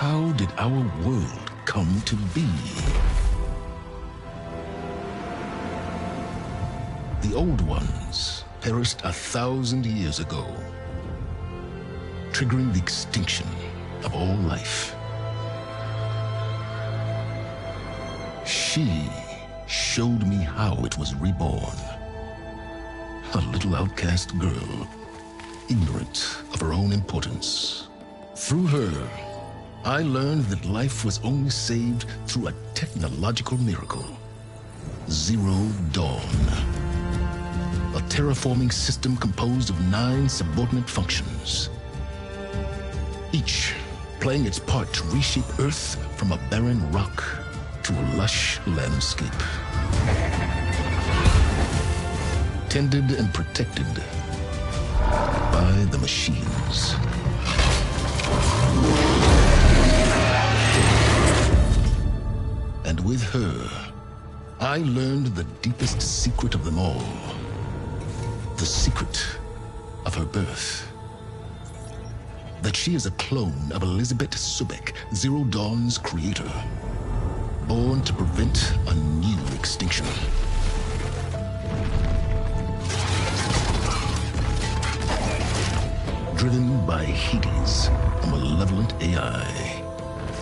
How did our world come to be? The old ones perished 1,000 years ago, triggering the extinction of all life. She showed me how it was reborn. A little outcast girl, ignorant of her own importance. Through her, I learned that life was only saved through a technological miracle. Zero Dawn. A terraforming system composed of 9 subordinate functions, each playing its part to reshape Earth from a barren rock to a lush landscape. Tended and protected by the machines. And with her, I learned the deepest secret of them all. The secret of her birth. That she is a clone of Elizabeth Sobek, Zero Dawn's creator. Born to prevent a new extinction. Driven by Hades, a malevolent AI.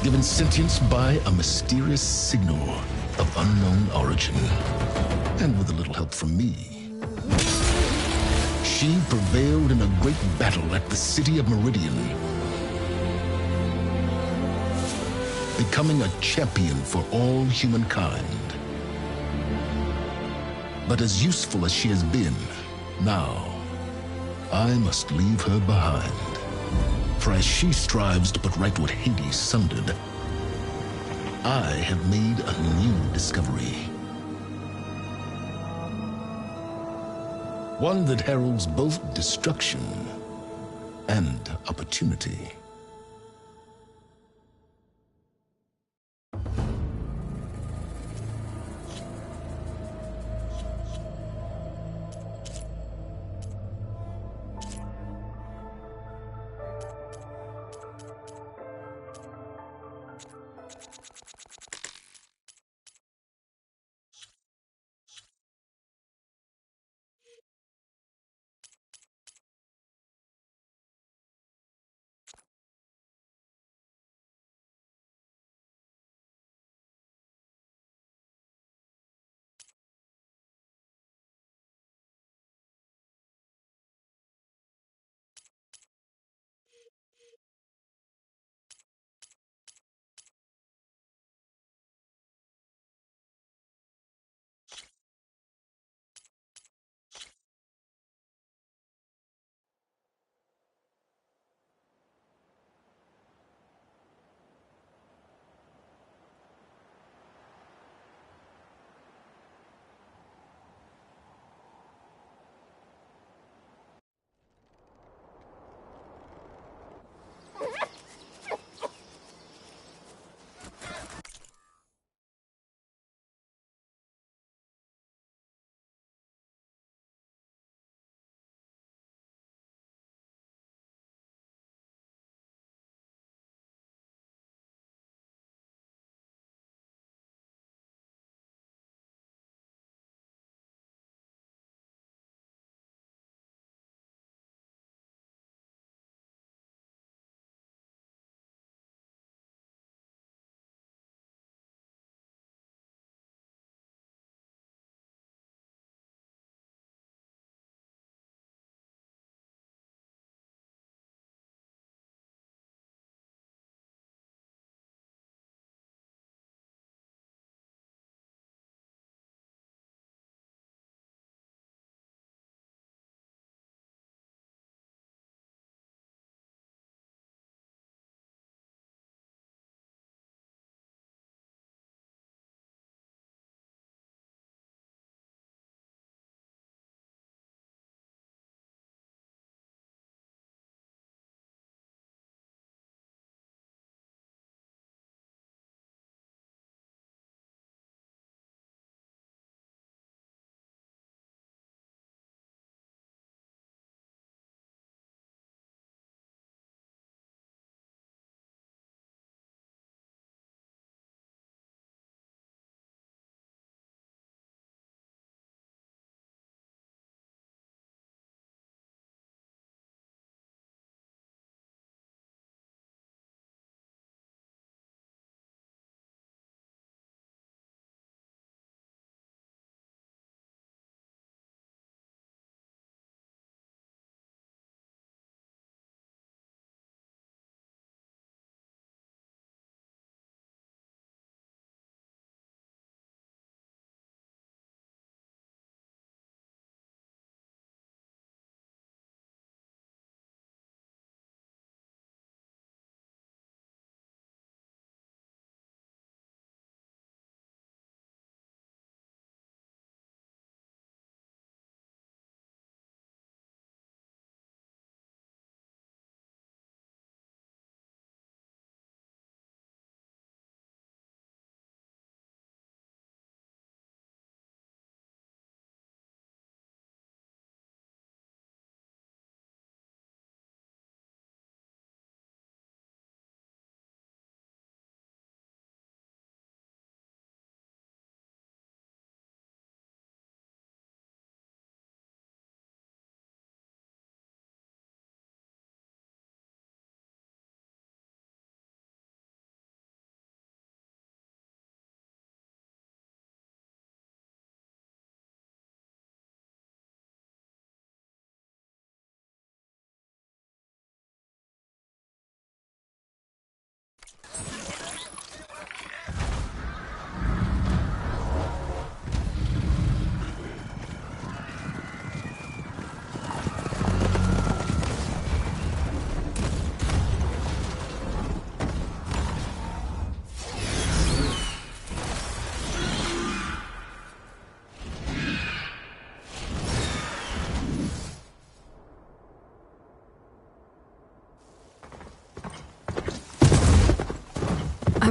Given sentience by a mysterious signal of unknown origin. And with a little help from me, she prevailed in a great battle at the city of Meridian, becoming a champion for all humankind. But as useful as she has been, now I must leave her behind. For as she strives to put right what Hades sundered, I have made a new discovery. One that heralds both destruction and opportunity.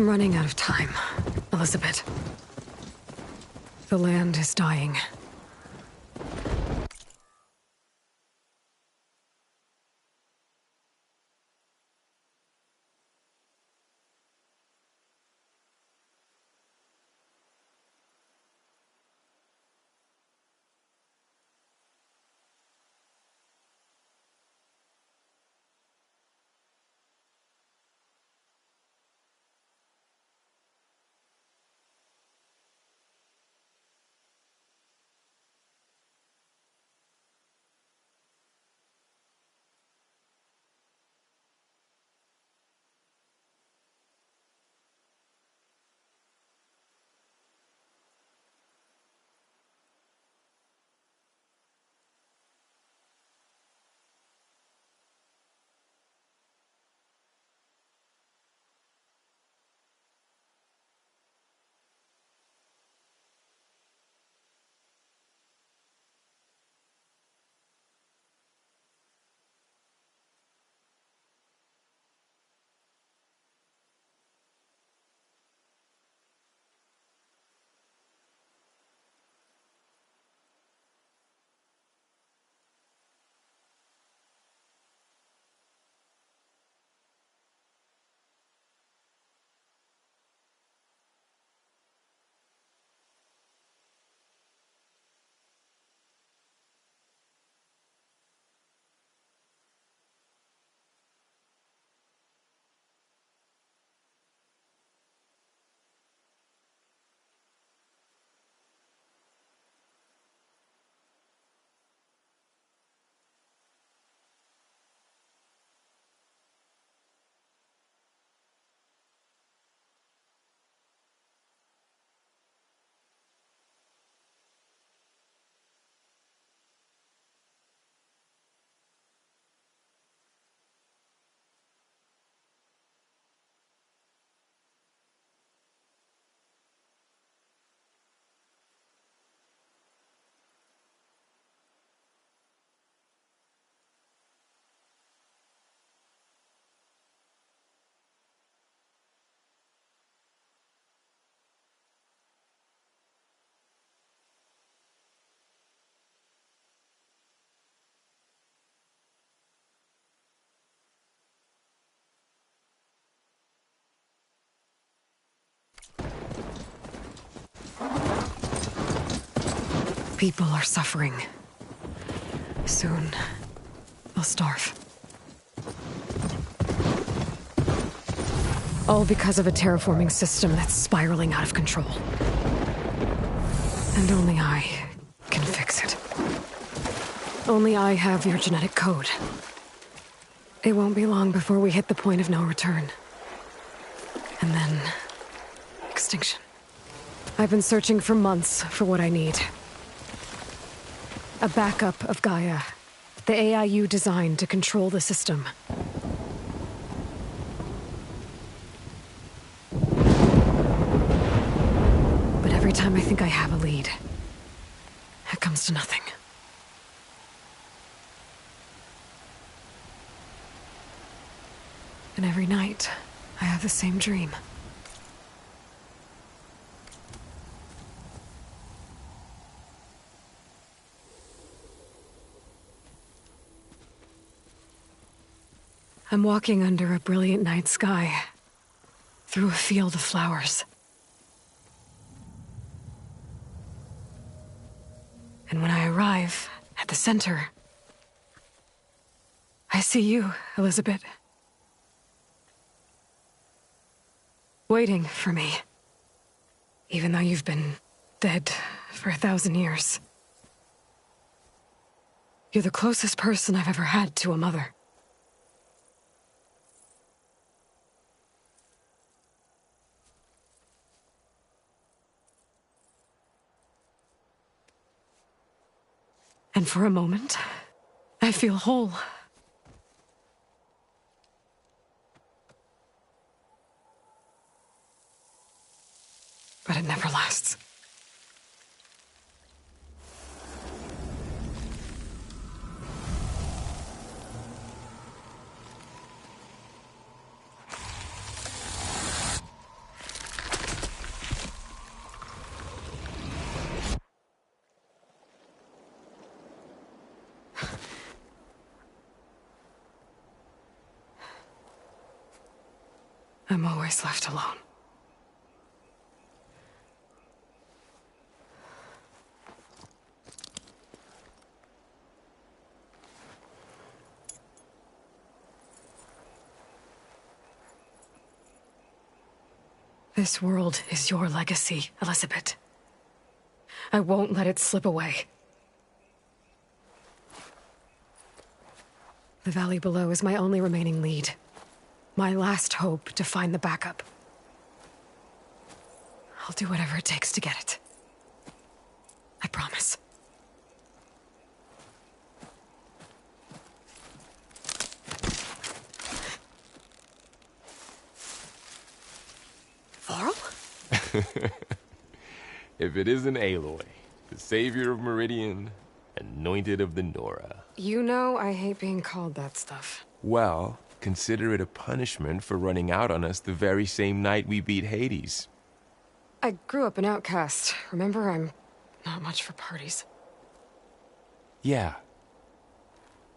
I'm running out of time, Elizabeth. The land is dying. People are suffering. Soon, they'll starve. All because of a terraforming system that's spiraling out of control. And only I can fix it. Only I have your genetic code. It won't be long before we hit the point of no return. And then... extinction. I've been searching for months for what I need. A backup of Gaia. The AI you designed to control the system. But every time I think I have a lead, it comes to nothing. And every night, I have the same dream. I'm walking under a brilliant night sky, through a field of flowers. And when I arrive at the center, I see you, Elizabeth. Waiting for me. Even though you've been dead for 1,000 years. You're the closest person I've ever had to a mother. And for a moment, I feel whole. But it never lasts. I'm always left alone. This world is your legacy, Elizabeth. I won't let it slip away. The valley below is my only remaining lead. My last hope to find the backup. I'll do whatever it takes to get it. I promise. Varl? If it isn't Aloy, the savior of Meridian, anointed of the Nora. You know I hate being called that stuff. Well, consider it a punishment for running out on us the very same night we beat Hades. I grew up an outcast. Remember, I'm not much for parties. Yeah.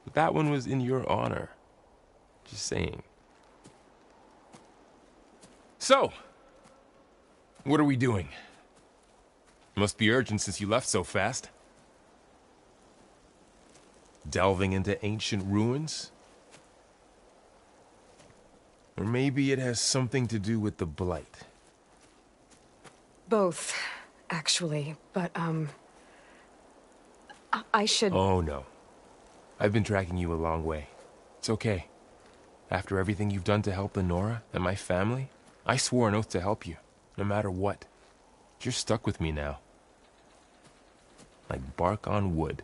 But that one was in your honor. Just saying. So, what are we doing? Must be urgent since you left so fast. Delving into ancient ruins? Or maybe it has something to do with the Blight. Both, actually, but, I should... Oh, no. I've been tracking you a long way. It's okay. After everything you've done to help the Nora and my family, I swore an oath to help you, no matter what. You're stuck with me now. Like bark on wood.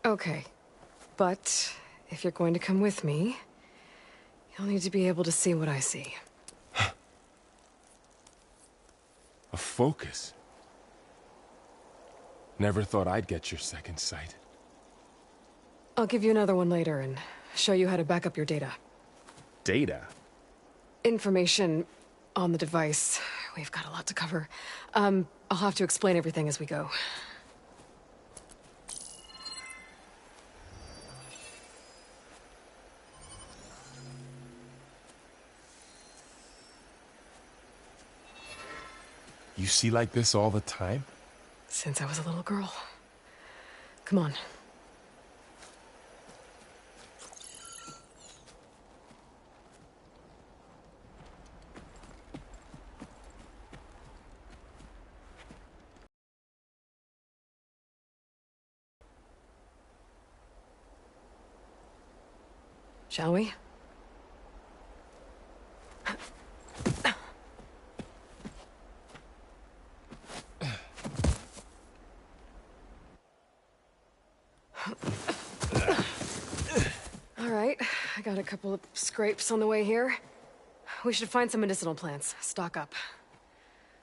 Okay. But if you're going to come with me, you'll need to be able to see what I see. A focus? Never thought I'd get your second sight. I'll give you another one later and show you how to back up your data. Data? Information on the device. We've got a lot to cover. I'll have to explain everything as we go. You see like this all the time? Since I was a little girl. Come on. Shall we? All right, I got a couple of scrapes on the way here. We should find some medicinal plants, stock up.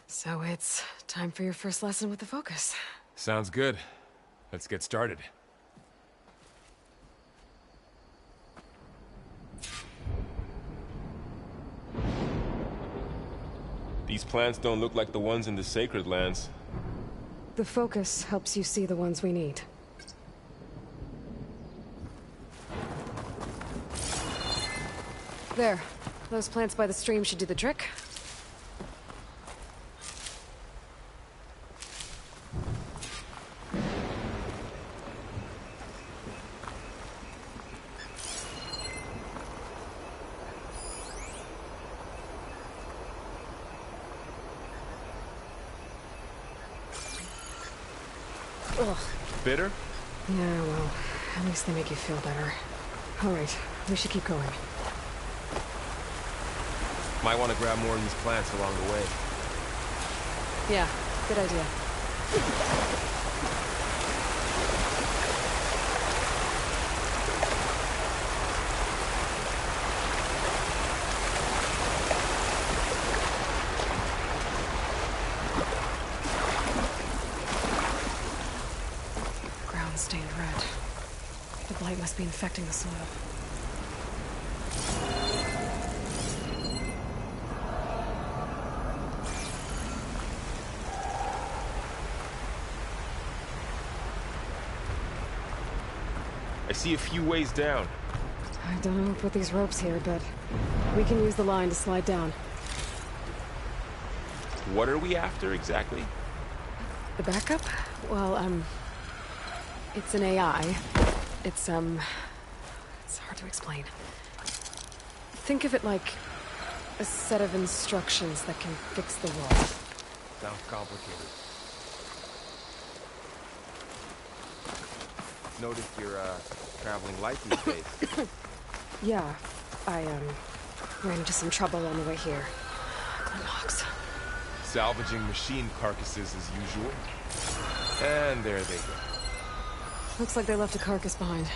So it's time for your first lesson with the focus. Sounds good. Let's get started. These plants don't look like the ones in the Sacred Lands. The focus helps you see the ones we need. There. Those plants by the stream should do the trick. Ugh. Bitter? Yeah, well, at least they make you feel better. All right, we should keep going. Might want to grab more of these plants along the way. Yeah, good idea. Ground stained red. The blight must be infecting the soil. I see a few ways down. I don't know who put these ropes here, but we can use the line to slide down. What are we after, exactly? The backup? Well, it's an AI. It's hard to explain. Think of it like a set of instructions that can fix the wall. Sounds complicated. Noticed you're, traveling light these days. Yeah, I, ran into some trouble on the way here. Knox. Salvaging machine carcasses as usual. And there they go. Looks like they left a carcass behind.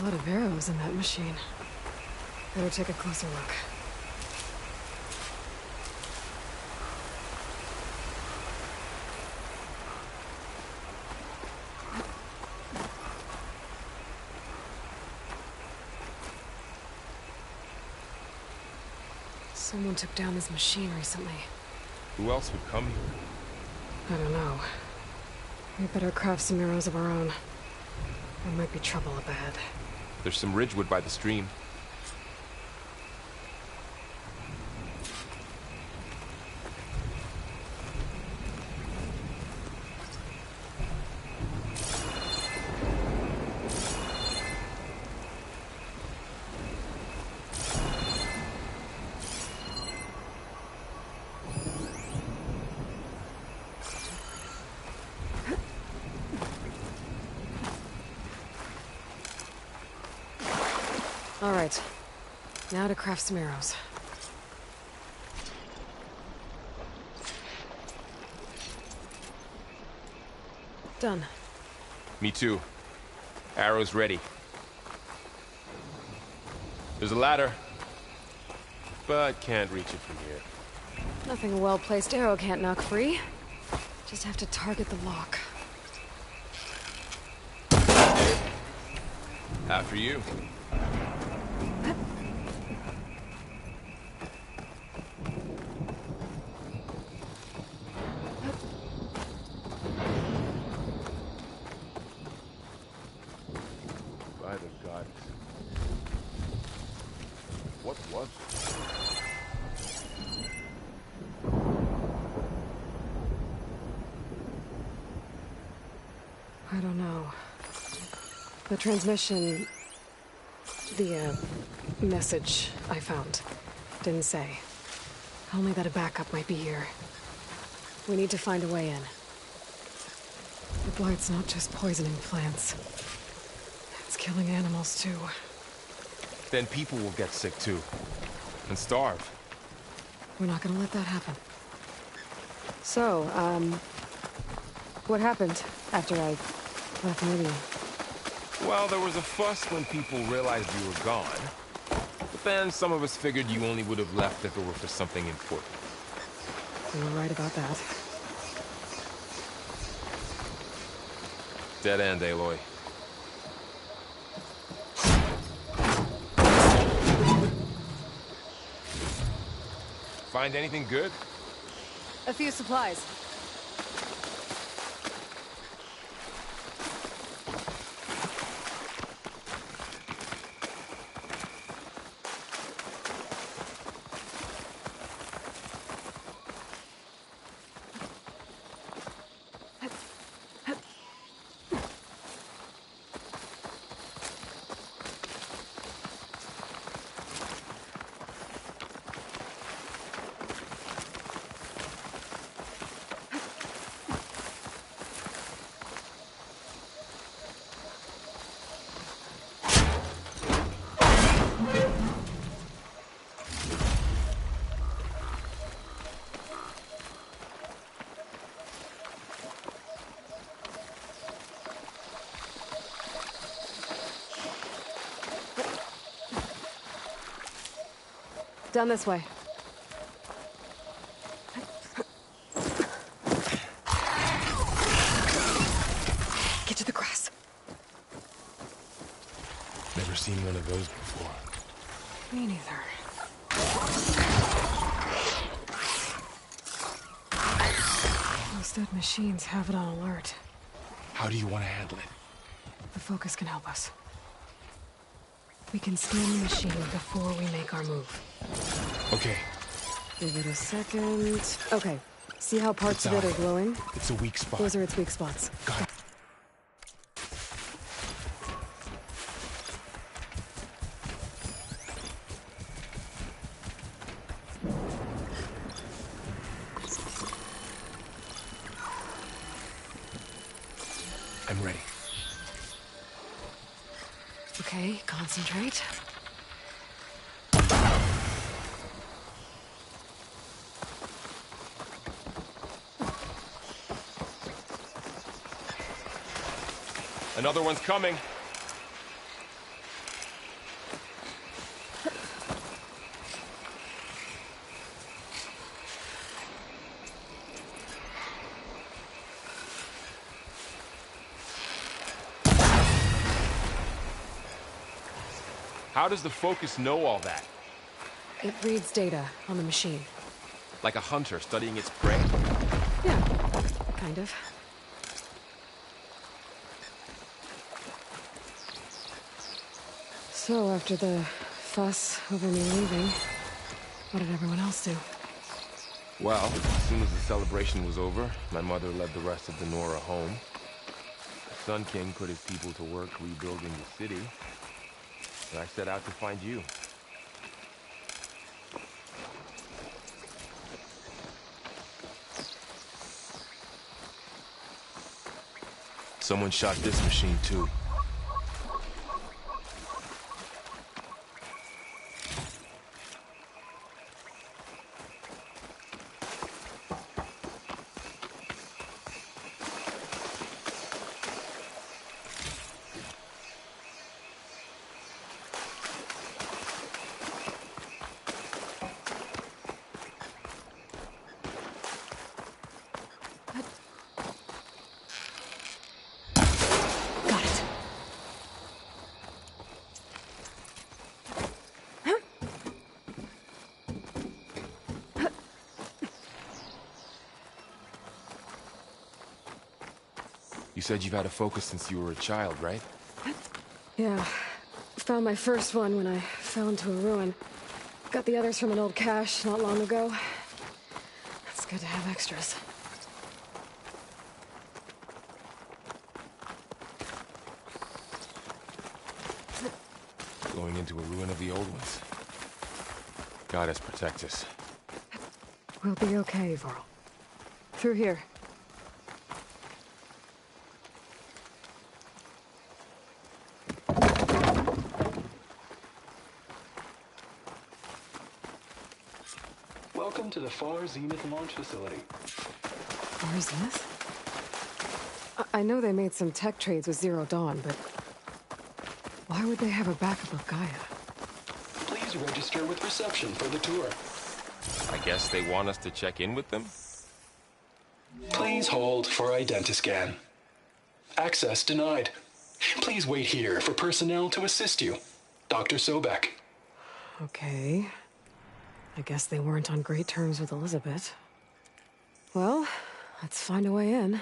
A lot of arrows in that machine. Better take a closer look. Someone took down this machine recently. Who else would come here? I don't know. We better craft some arrows of our own. There might be trouble up ahead. There's some ridgewood by the stream. All right. Now to craft some arrows. Done. Me too. Arrows ready. There's a ladder, but can't reach it from here. Nothing a well-placed arrow can't knock free. Just have to target the lock. After you. By the gods. What was it? I don't know. The transmission... The, message I found didn't say. Only that a backup might be here. We need to find a way in. The blight's not just poisoning plants. It's killing animals, too. Then people will get sick too. And starve. We're not gonna let that happen. So, what happened after I left Meridian? Well, there was a fuss when people realized you were gone. But then some of us figured you only would have left if it were for something important. You were right about that. Dead end, Aloy. Find anything good? A few supplies. Down this way. Get to the grass. Never seen one of those before. Me neither. Those dead machines have it on alert. How do you want to handle it? The focus can help us. We can scan the machine before we make our move. Okay. Give it a second. Okay. See how parts of it are glowing? It's a weak spot. Those are its weak spots. Got it. I'm ready. Okay, concentrate. Another one's coming. How does the focus know all that? It reads data on the machine. Like a hunter studying its prey? Yeah, kind of. So, after the fuss over me leaving, what did everyone else do? Well, as soon as the celebration was over, my mother led the rest of the Nora home. The Sun King put his people to work rebuilding the city, and I set out to find you. Someone shot this machine too. Got it. You said you've had a focus since you were a child, right? Yeah. Found my first one when I fell into a ruin. Got the others from an old cache not long ago. It's good to have extras. Going into a ruin of the old ones. Goddess protect us. We'll be okay, Varl. Through here. Welcome to the Far Zenith launch facility. Far Zenith? I know they made some tech trades with Zero Dawn, but why would they have a backup of Gaia? Please register with reception for the tour. I guess they want us to check in with them? Please hold for identiscan. Access denied. Please wait here for personnel to assist you. Dr. Sobek. Okay. I guess they weren't on great terms with Elizabeth. Well, let's find a way in.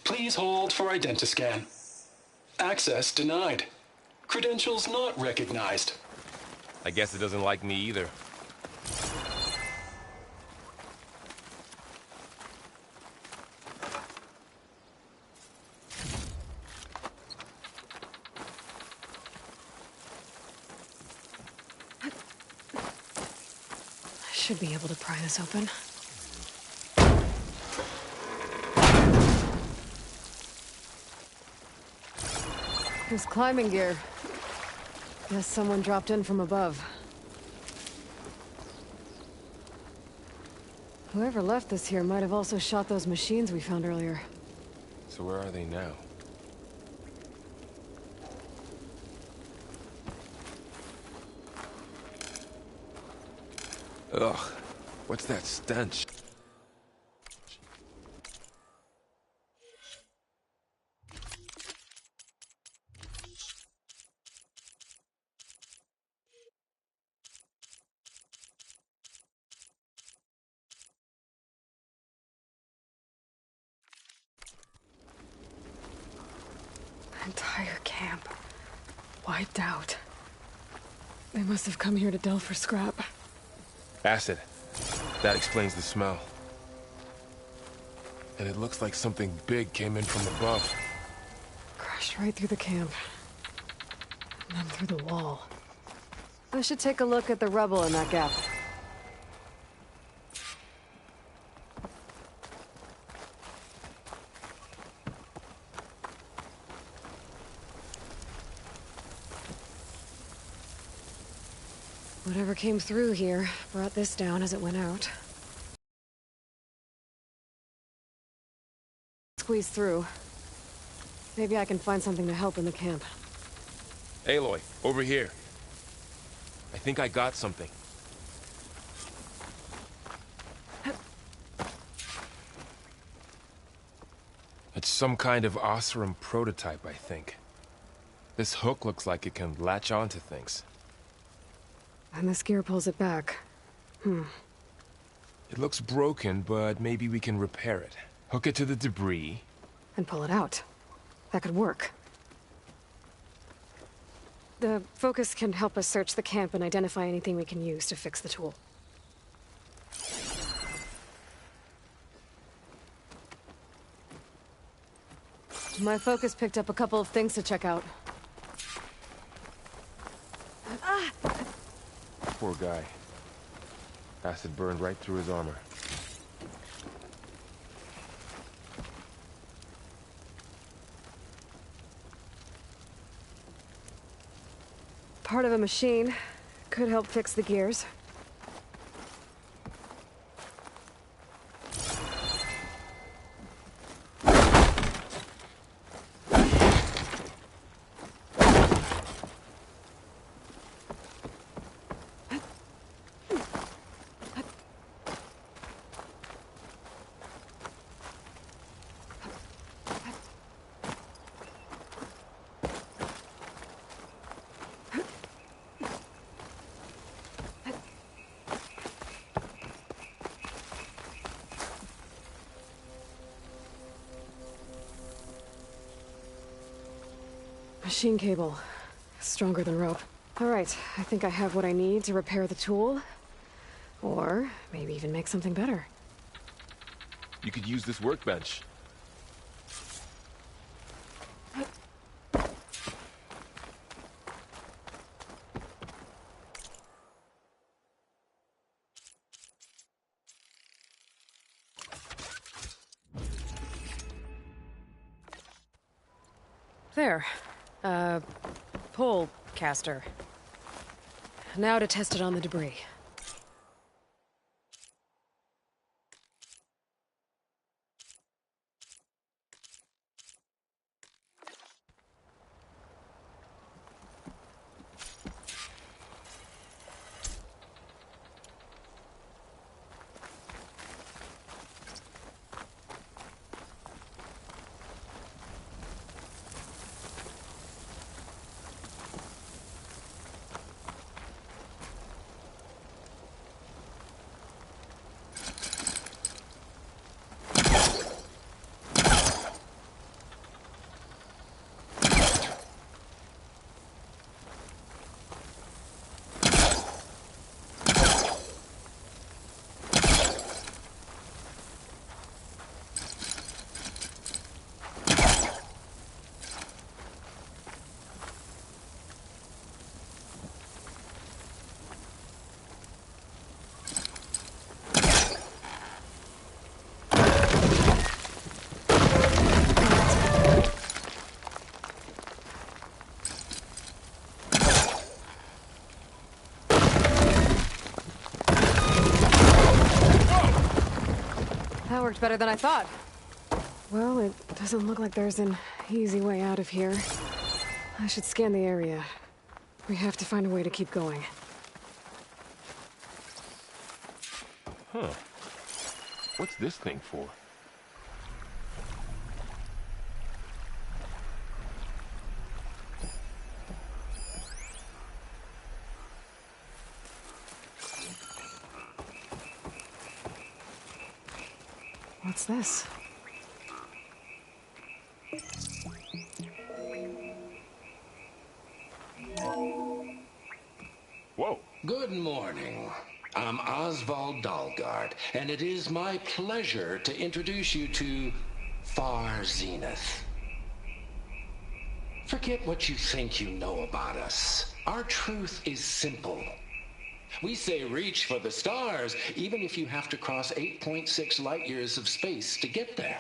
Please hold for identiscan. Access denied. Credentials not recognized. I guess it doesn't like me either. Should be able to pry this open. There's climbing gear. Guess someone dropped in from above. Whoever left this here might have also shot those machines we found earlier. So where are they now? Ugh, what's that stench? Entire camp. Wiped out. They must have come here to delve for scrap. Acid. That explains the smell. And it looks like something big came in from above. Crashed right through the camp. And then through the wall. I should take a look at the rubble in that gap. Whatever came through here brought this down as it went out. Squeeze through. Maybe I can find something to help in the camp. Aloy, over here. I think I got something. It's some kind of Oseram prototype, I think. This hook looks like it can latch onto things. And this gear pulls it back. It looks broken, but maybe we can repair it. Hook it to the debris. And pull it out. That could work. The focus can help us search the camp and identify anything we can use to fix the tool. My focus picked up a couple of things to check out. Poor guy. Acid burned right through his armor. Part of a machine. Could help fix the gears. Machine cable. Stronger than rope. Alright, I think I have what I need to repair the tool. Or maybe even make something better. You could use this workbench. There. Pole caster. Now to test it on the debris. That worked better than I thought. Well, it doesn't look like there's an easy way out of here. I should scan the area. We have to find a way to keep going. Huh. What's this thing for? What's this? Whoa. Good morning. I'm Oswald Dalgard, and it is my pleasure to introduce you to Far Zenith. Forget what you think you know about us. Our truth is simple. We say reach for the stars, even if you have to cross 8.6 light years of space to get there.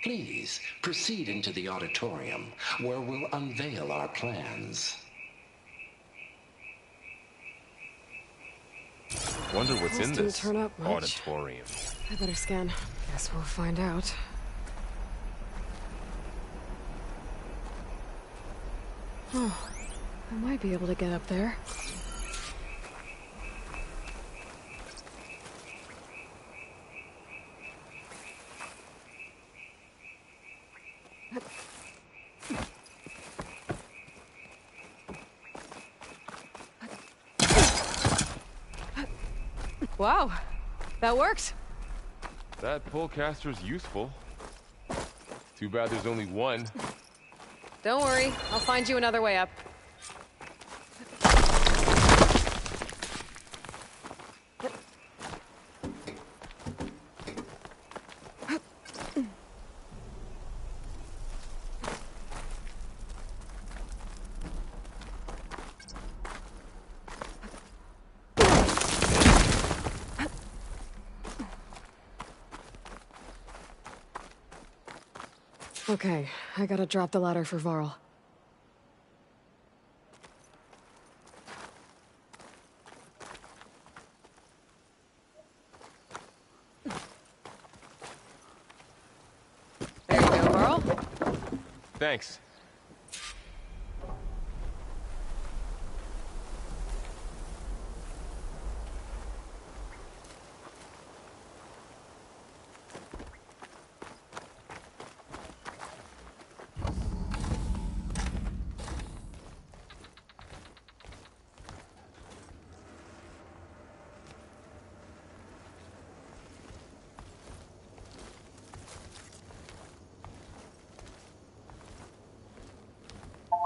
Please proceed into the auditorium, where we'll unveil our plans. Wonder what's in Didn't this turn up much. auditorium. I better scan. Guess we'll find out. Oh, I might be able to get up there. Wow, that worked. That pullcaster's useful. Too bad there's only one. Don't worry, I'll find you another way up. Okay, I gotta drop the ladder for Varl. There you go, Varl. Thanks.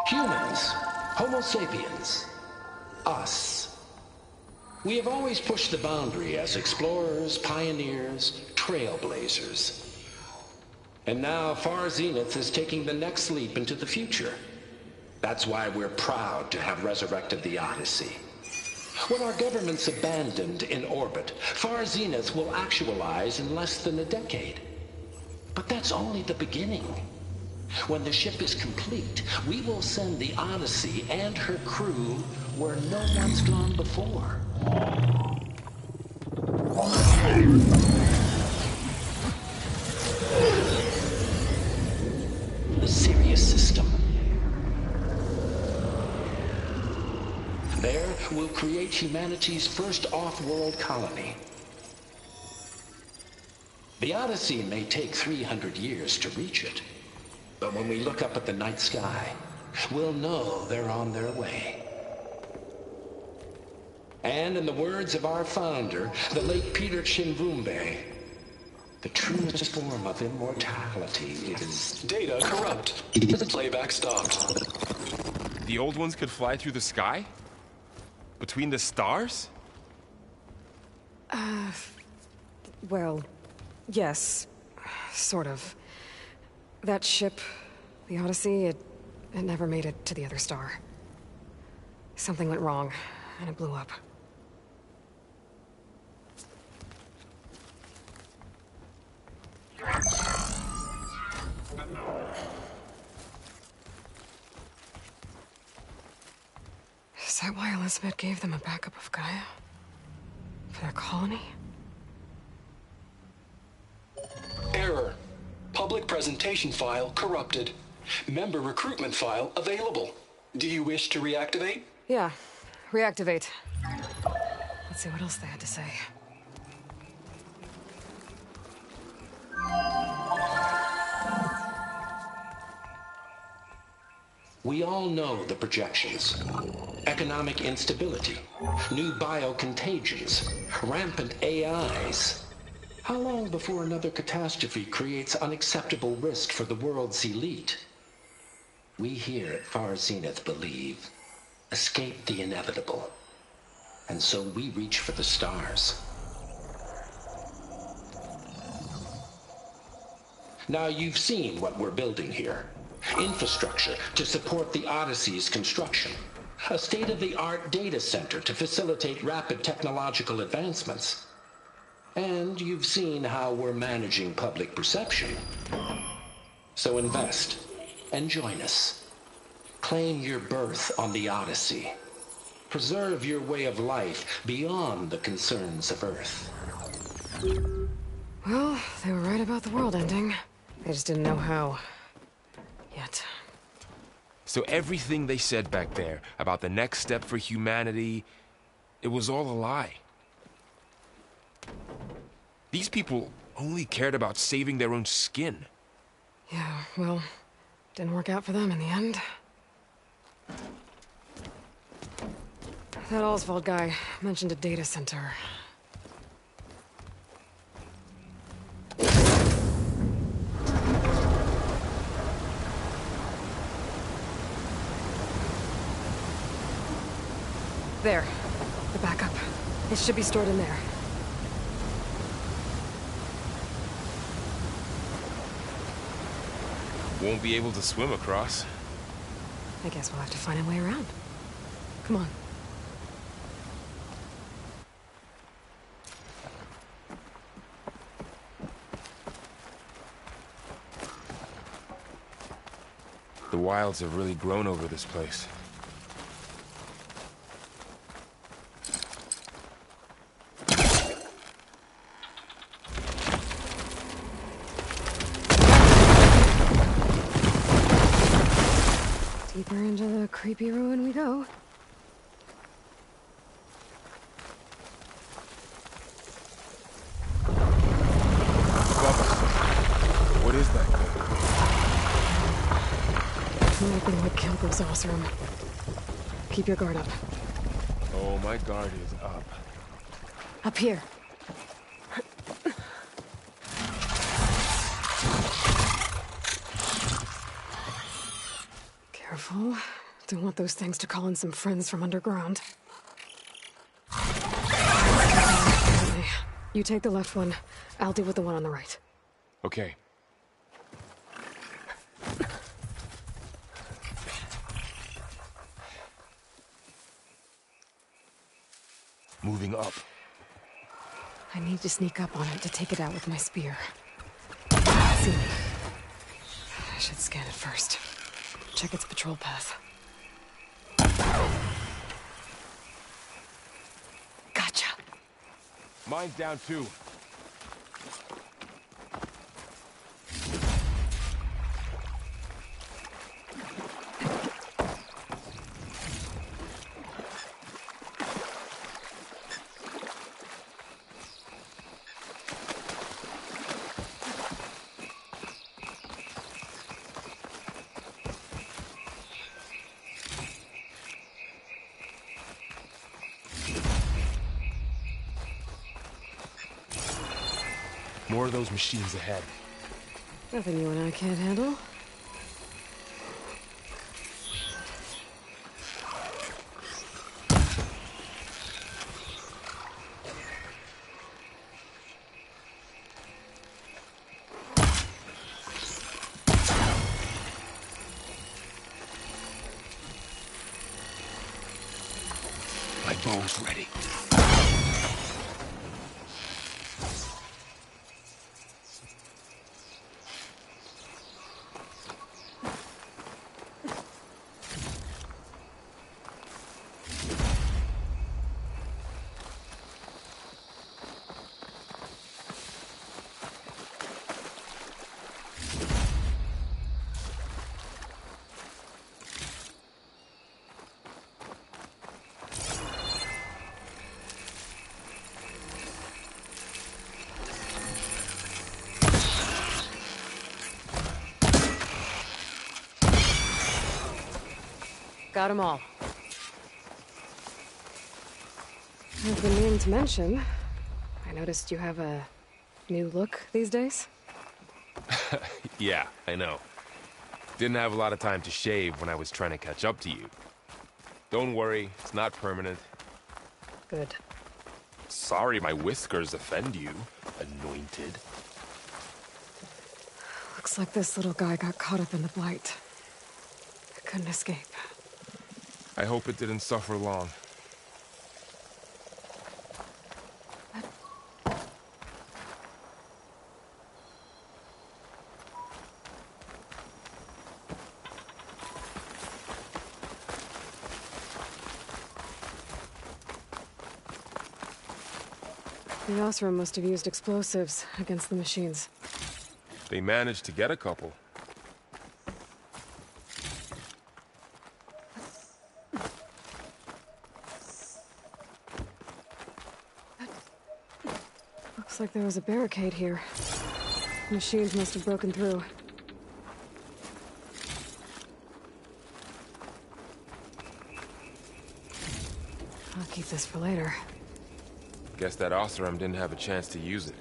Humans, Homo sapiens, us. We have always pushed the boundary as explorers, pioneers, trailblazers. And now Far Zenith is taking the next leap into the future. That's why we're proud to have resurrected the Odyssey. When our government's abandoned in orbit, Far Zenith will actualize in less than a decade. But that's only the beginning. When the ship is complete, we will send the Odyssey and her crew where no one's gone before. The Sirius system. There, we'll create humanity's first off-world colony. The Odyssey may take 300 years to reach it. But when we look up at the night sky, we'll know they're on their way. And in the words of our founder, the late Peter Chimvumbe, the truest form of immortality is... Data corrupt. Playback stopped. The old ones could fly through the sky? Between the stars? Well, yes. Sort of. That ship, the Odyssey, it never made it to the other star. Something went wrong, and it blew up. Is that why Elizabeth gave them a backup of Gaia? For their colony? Error. Public presentation file corrupted. Member recruitment file available. Do you wish to reactivate? Yeah, reactivate. Let's see what else they had to say. We all know the projections. Economic instability, new biocontagions, rampant AIs. How long before another catastrophe creates unacceptable risk for the world's elite? We here at Far Zenith believe, escape the inevitable. And so we reach for the stars. Now you've seen what we're building here. Infrastructure to support the Odyssey's construction. A state-of-the-art data center to facilitate rapid technological advancements. And you've seen how we're managing public perception. So invest and join us. Claim your berth on the Odyssey. Preserve your way of life beyond the concerns of Earth. Well, they were right about the world ending. They just didn't know how. Yet. So everything they said back there about the next step for humanity, it was all a lie. These people only cared about saving their own skin. Yeah, well, didn't work out for them in the end. That Oswald guy mentioned a data center. There. The backup. It should be stored in there. Won't be able to swim across. I guess we'll have to find a way around. Come on. The wilds have really grown over this place. Deeper into the creepy ruin we go. Above us. What is that thing? Might be what killed those Osram. Keep your guard up. Oh, my guard is up. Up here. Careful. Don't want those things to call in some friends from underground. You take the left one. I'll deal with the one on the right. Okay. Moving up. I need to sneak up on it to take it out with my spear. See me. I should scan it first. Check its patrol path. Gotcha. Mine's down too. More of those machines ahead. Nothing you and I can't handle. My bow's ready. Got them all. I've been meaning to mention, I noticed you have a new look these days. Yeah, I know. Didn't have a lot of time to shave when I was trying to catch up to you. Don't worry, it's not permanent. Good. Sorry my whiskers offend you, anointed. Looks like this little guy got caught up in the blight. I couldn't escape. I hope it didn't suffer long. The Osram must have used explosives against the machines. They managed to get a couple. Looks like there was a barricade here. Machines must have broken through. I'll keep this for later. Guess that Osram didn't have a chance to use it.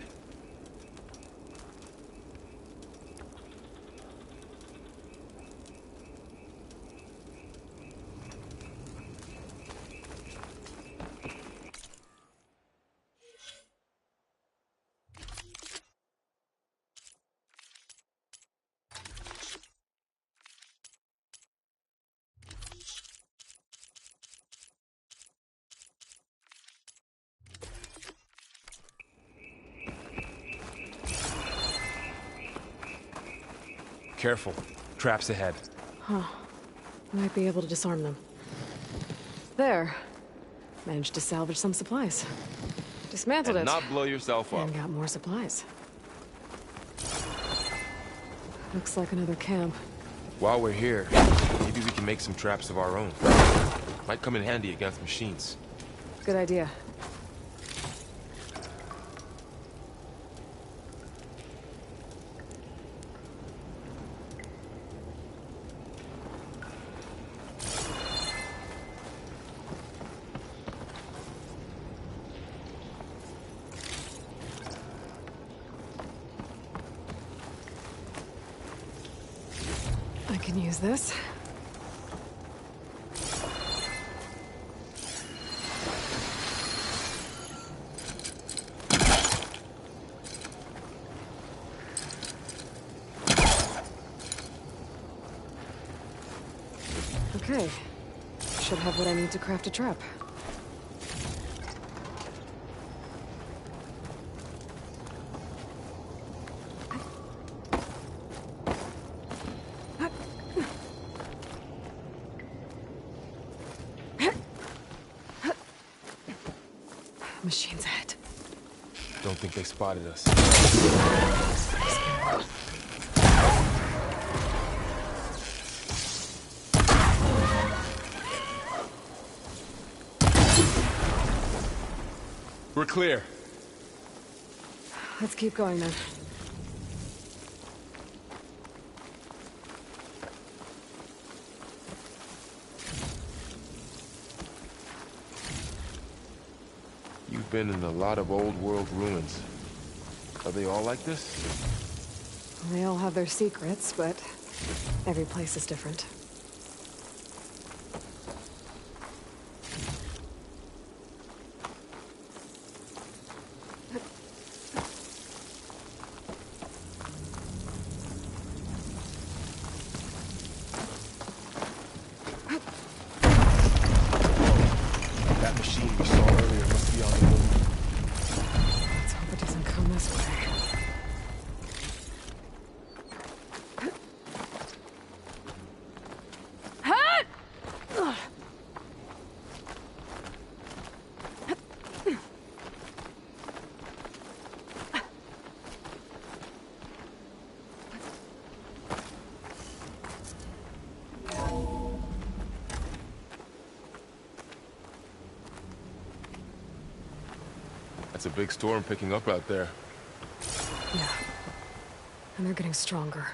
Careful. Traps ahead. Huh. Might be able to disarm them. There. Managed to salvage some supplies. Dismantled And it. not blow yourself up. And got more supplies. Looks like another camp. While we're here, maybe we can make some traps of our own. Might come in handy against machines. Good idea. I can use this. Okay. Should have what I need to craft a trap. Machines ahead. Don't think they spotted us. We're clear. Let's keep going then. You've been in a lot of old world ruins. Are they all like this? They all have their secrets, but every place is different. That machine we saw earlier must be on the move. Let's hope it doesn't come this way. That's a big storm picking up out there. Yeah. And they're getting stronger.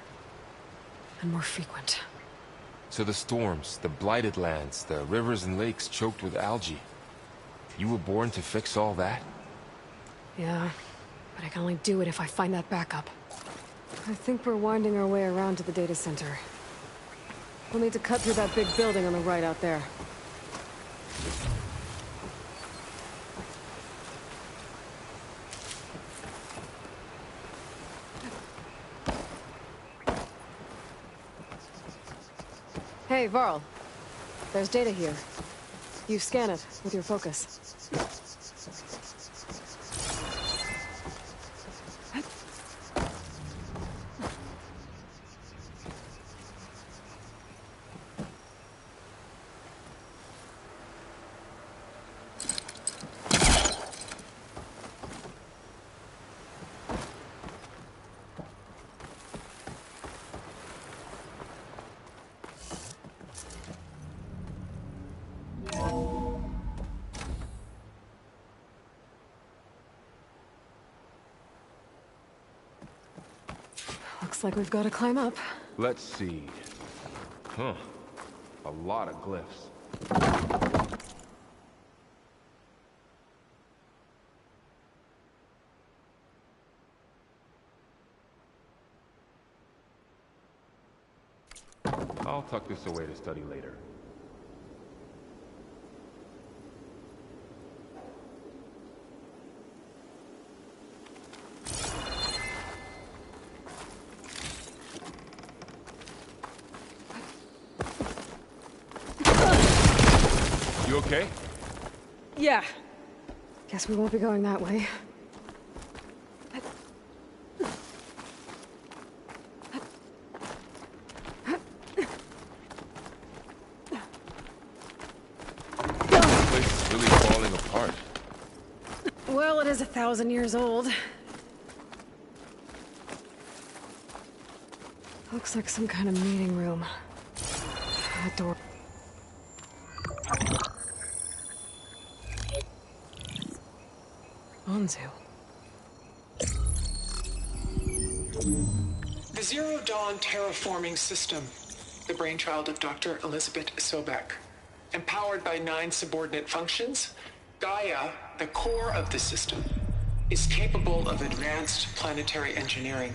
And more frequent. So the storms, the blighted lands, the rivers and lakes choked with algae. You were born to fix all that? Yeah, but I can only do it if I find that backup. I think we're winding our way around to the data center. We'll need to cut through that big building on the right out there. Hey, Varl. There's data here. You scan it with your focus. Looks like we've got to climb up. Let's see. Huh. A lot of glyphs. I'll tuck this away to study later. You okay? Yeah. Guess we won't be going that way. This place is really falling apart. Well, it is 1,000 years old. Looks like some kind of meeting room. That door. Onzu. The Zero Dawn terraforming system, the brainchild of Dr. Elizabeth Sobek. Empowered by 9 subordinate functions, Gaia, the core of the system, is capable of advanced planetary engineering,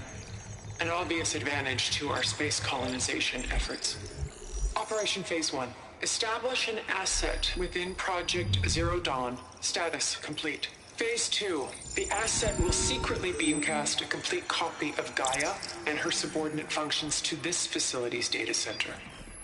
an obvious advantage to our space colonization efforts. Operation Phase 1. Establish an asset within Project Zero Dawn. Status complete. Phase 2. The asset will secretly beamcast a complete copy of Gaia and her subordinate functions to this facility's data center.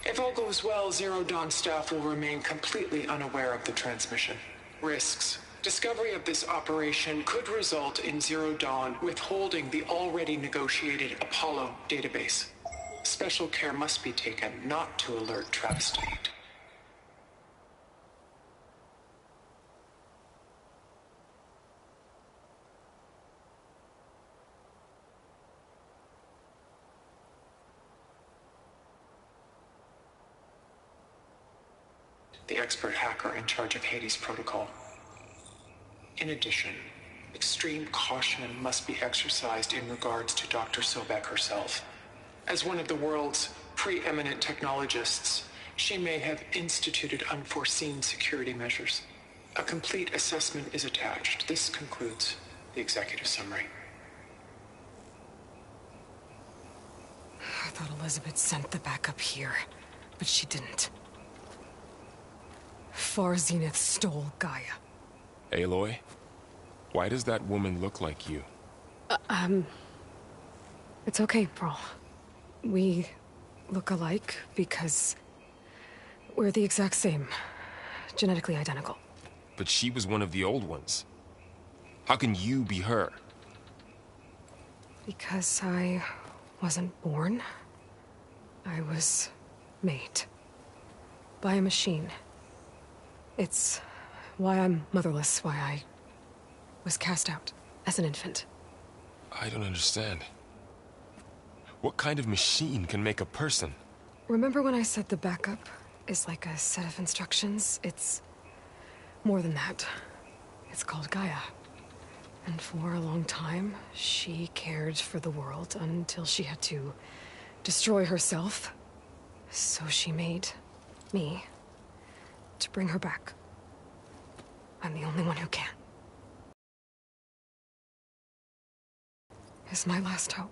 If all goes well, Zero Dawn staff will remain completely unaware of the transmission. Risks. Discovery of this operation could result in Zero Dawn withholding the already negotiated Apollo database. Special care must be taken not to alert Travis Tate. The expert hacker in charge of Hades Protocol. In addition, extreme caution must be exercised in regards to Dr. Sobek herself. As one of the world's preeminent technologists, she may have instituted unforeseen security measures. A complete assessment is attached. This concludes the executive summary. I thought Elizabeth sent the backup here, but she didn't. Far Zenith stole Gaia. Aloy? Why does that woman look like you? It's okay, Pearl. We look alike because we're the exact same. Genetically identical. But she was one of the old ones. How can you be her? Because I wasn't born. I was made. By a machine. It's why I'm motherless, why I was cast out as an infant. I don't understand. What kind of machine can make a person? Remember when I said the backup is like a set of instructions? It's more than that. It's called Gaia. And for a long time, she cared for the world until she had to destroy herself So she made me to bring her back. I'm the only one who can. Is my last hope.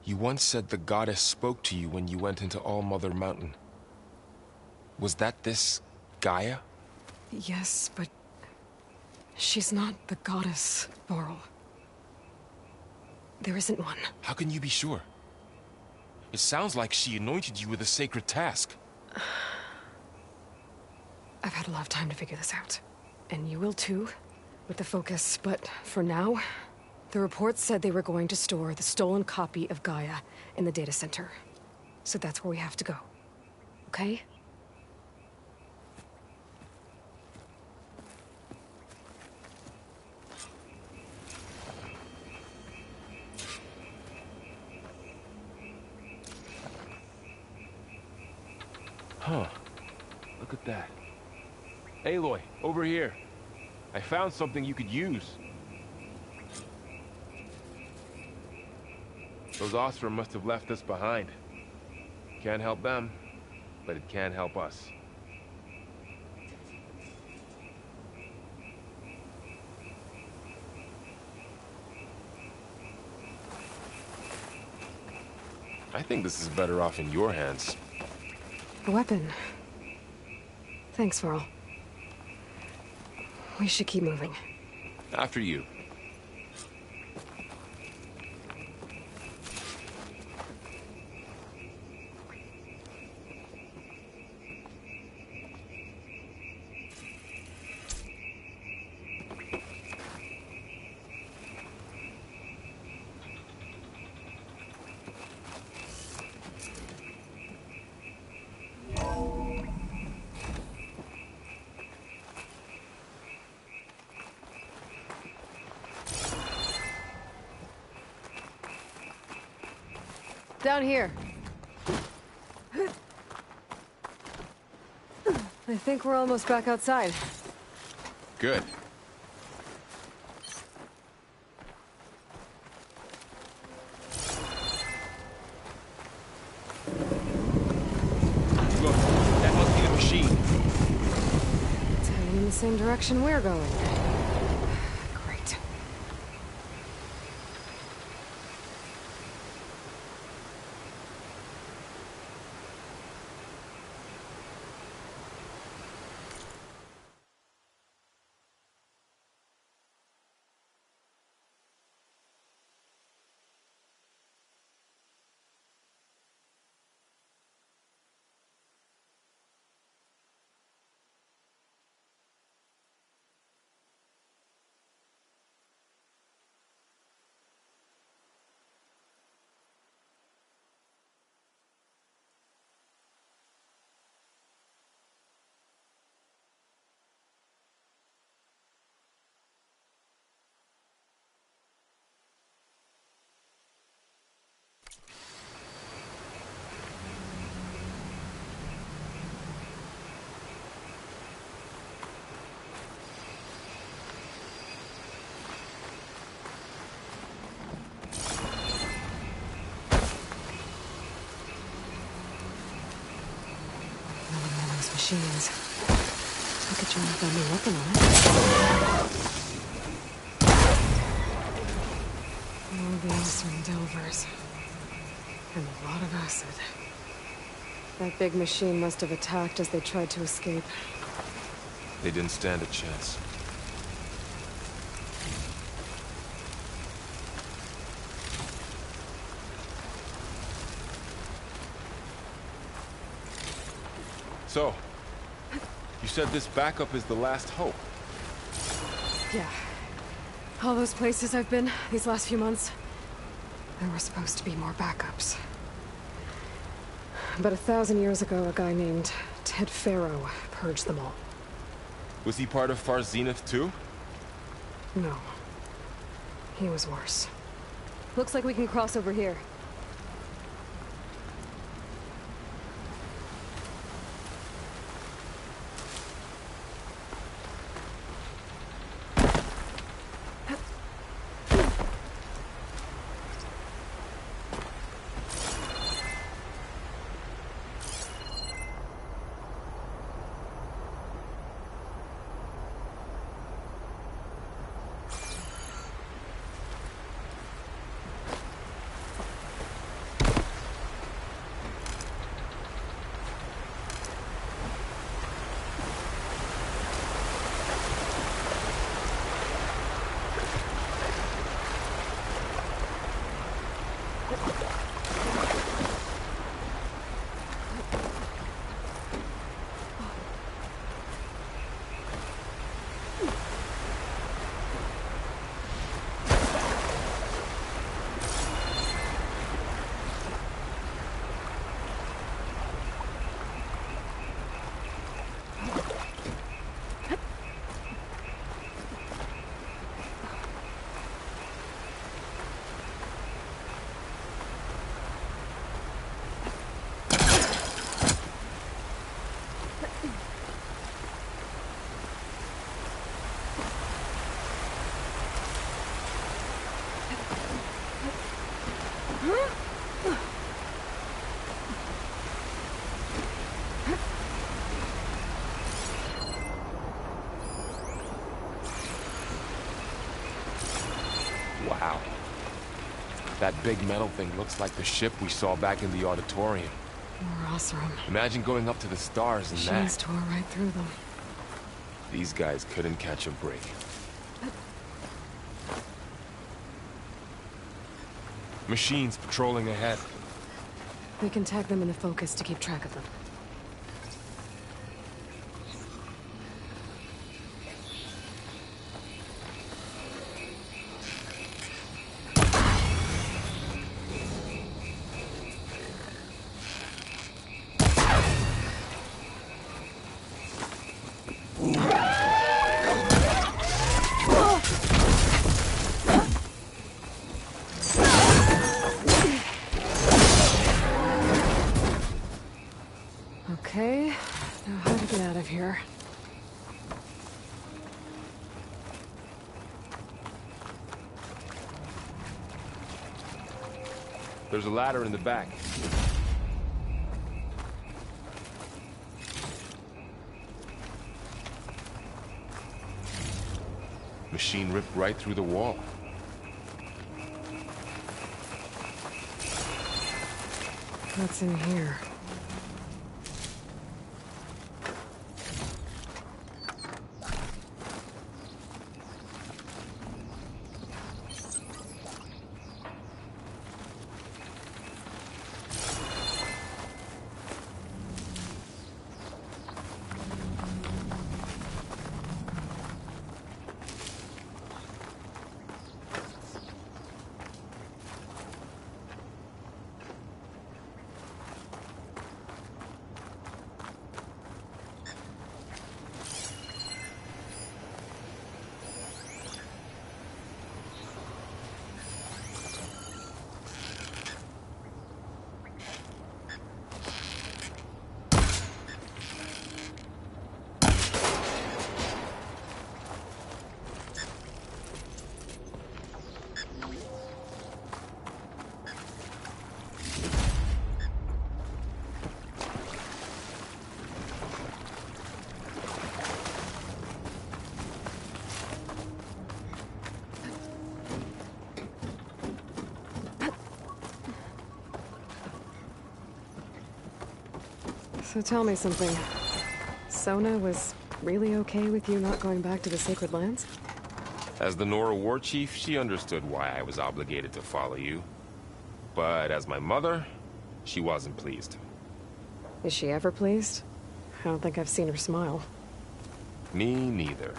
You once said the goddess spoke to you when you went into All-Mother Mountain. Was that this Gaia? Yes, but she's not the goddess, Varl. There isn't one. How can you be sure? It sounds like she anointed you with a sacred task. I've had a lot of time to figure this out. And you will too, with the focus. But for now, the reports said they were going to store the stolen copy of Gaia in the data center. So that's where we have to go. Okay? Huh. Look at that. Aloy, over here. I found something you could use. Those Ostrom must have left us behind. Can't help them, but it can help us. I think this is better off in your hands. A weapon. Thanks, Varl. We should keep moving. After you. Down here. I think we're almost back outside. Good. Look, that must be the machine. It's heading in the same direction we're going. Great. Machines. Look at you and got me working on it. All the Ostrom Delvers. And a lot of acid. That big machine must have attacked as they tried to escape. They didn't stand a chance. So, you said this backup is the last hope. Yeah. All those places I've been these last few months, there were supposed to be more backups. But 1,000 years ago, a guy named Ted Faro purged them all. Was he part of Far Zenith too? No. He was worse. Looks like we can cross over here. That big metal thing looks like the ship we saw back in the auditorium. More Osram. Imagine going up to the stars in Machines that. tore right through them. These guys couldn't catch a break. Machines patrolling ahead. We can tag them in the focus to keep track of them. Okay, now how to get out of here? There's a ladder in the back. Machine ripped right through the wall. What's in here? So tell me something. Sona was really okay with you not going back to the Sacred Lands? As the Nora war chief, she understood why I was obligated to follow you. But as my mother, she wasn't pleased. Is she ever pleased? I don't think I've seen her smile. Me neither.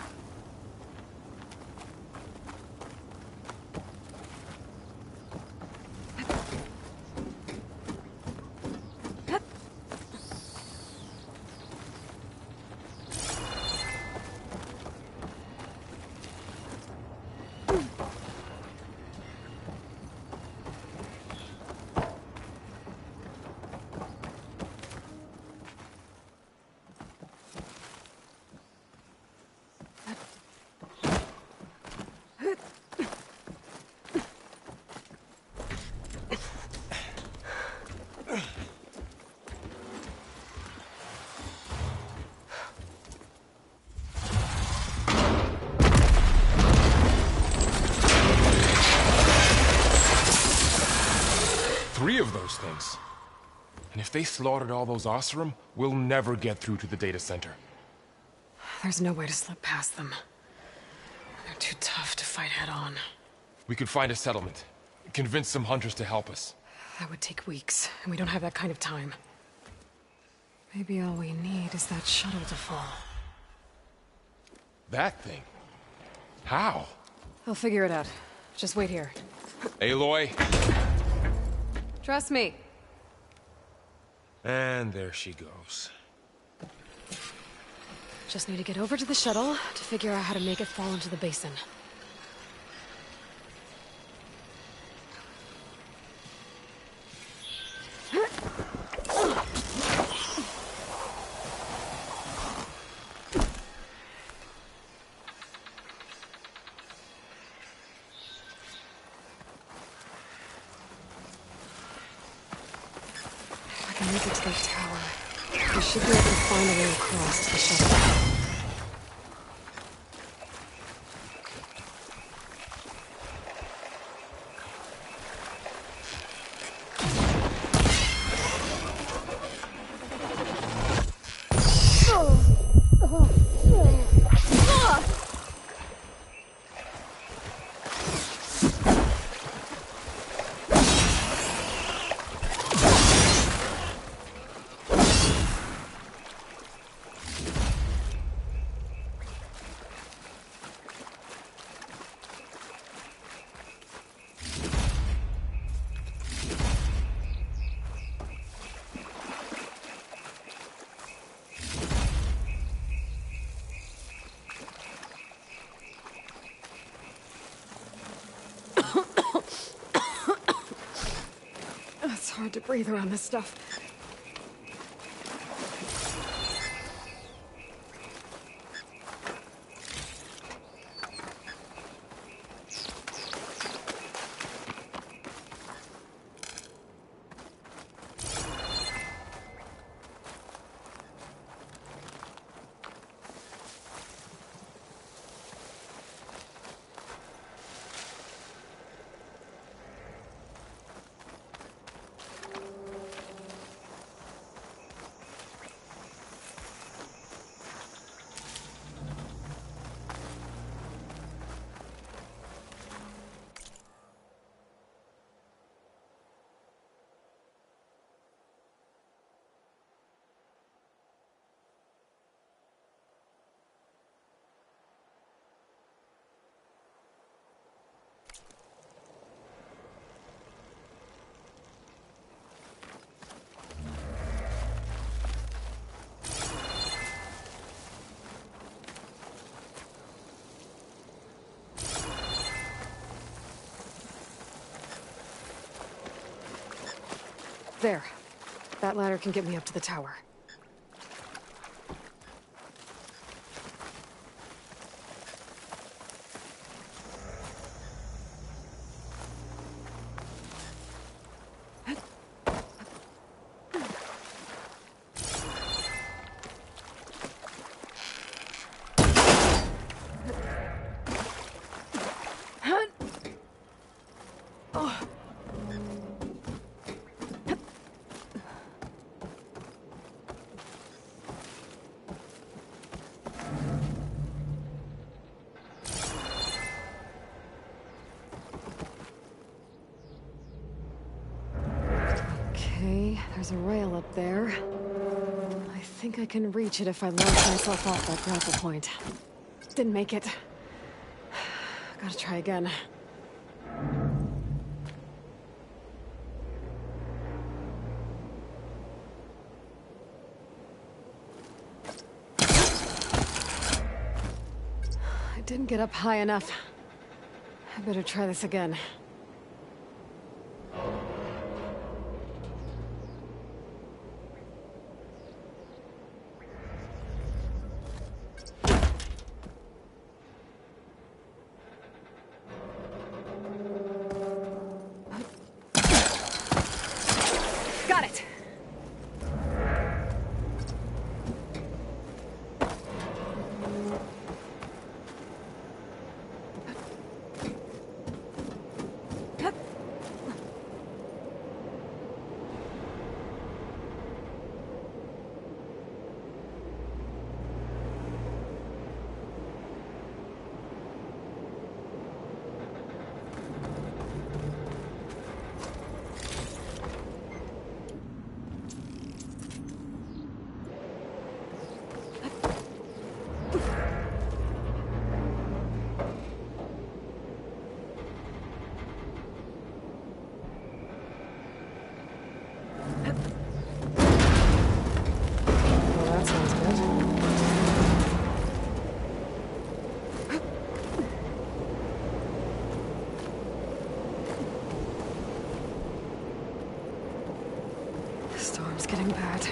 Three of those things. And if they slaughtered all those Osram, we'll never get through to the data center. There's no way to slip past them. They're too tough to fight head-on. We could find a settlement. Convince some hunters to help us. That would take weeks, and we don't have that kind of time. Maybe all we need is that shuttle to fall. That thing? How? I'll figure it out. Just wait here. Aloy. Trust me. And there she goes. Just need to get over to the shuttle to figure out how to make it fall into the basin. If I can make it to that tower, we should be able to find a way across to the shuttle. hard to breathe around this stuff. There. That ladder can get me up to the tower. Okay, there's a rail up there. I think I can reach it if I launch myself off that grapple point. Didn't make it. Gotta try again. I didn't get up high enough. I better try this again. Got it! Storm's getting bad.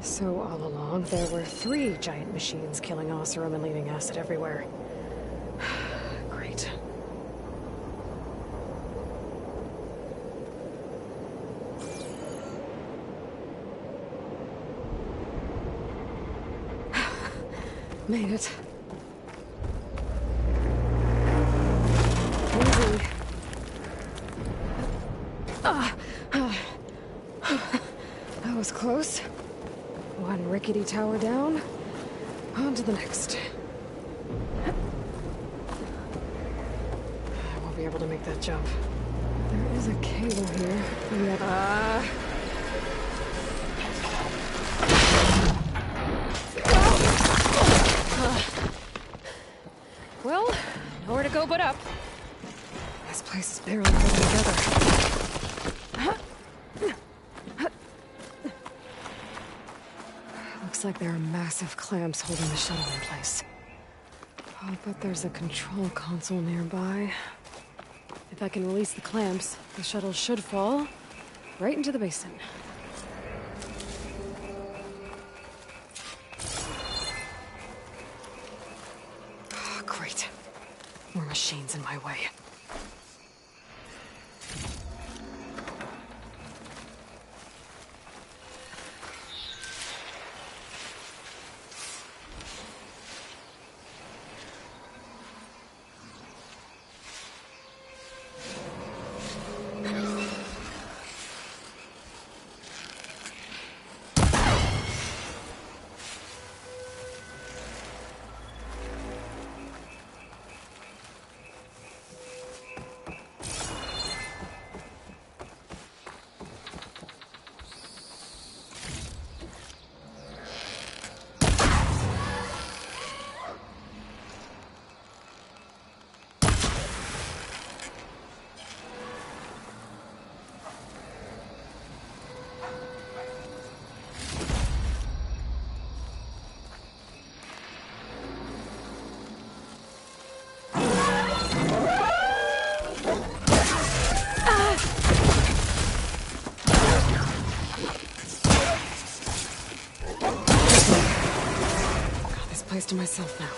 So all along, there were 3 giant machines killing Oseram and leaving acid everywhere. Great. Made it. Easy. That was close. One rickety tower down. On to the next. I won't be able to make that jump. There is a cable here. Yep. Well, nowhere to go but up. This place is barely holding together. Looks like there are massive clamps holding the shuttle in place. Oh, but there's a control console nearby. If I can release the clamps, the shuttle should fall right into the basin. Oh, great. More machines in my way. Place to myself now.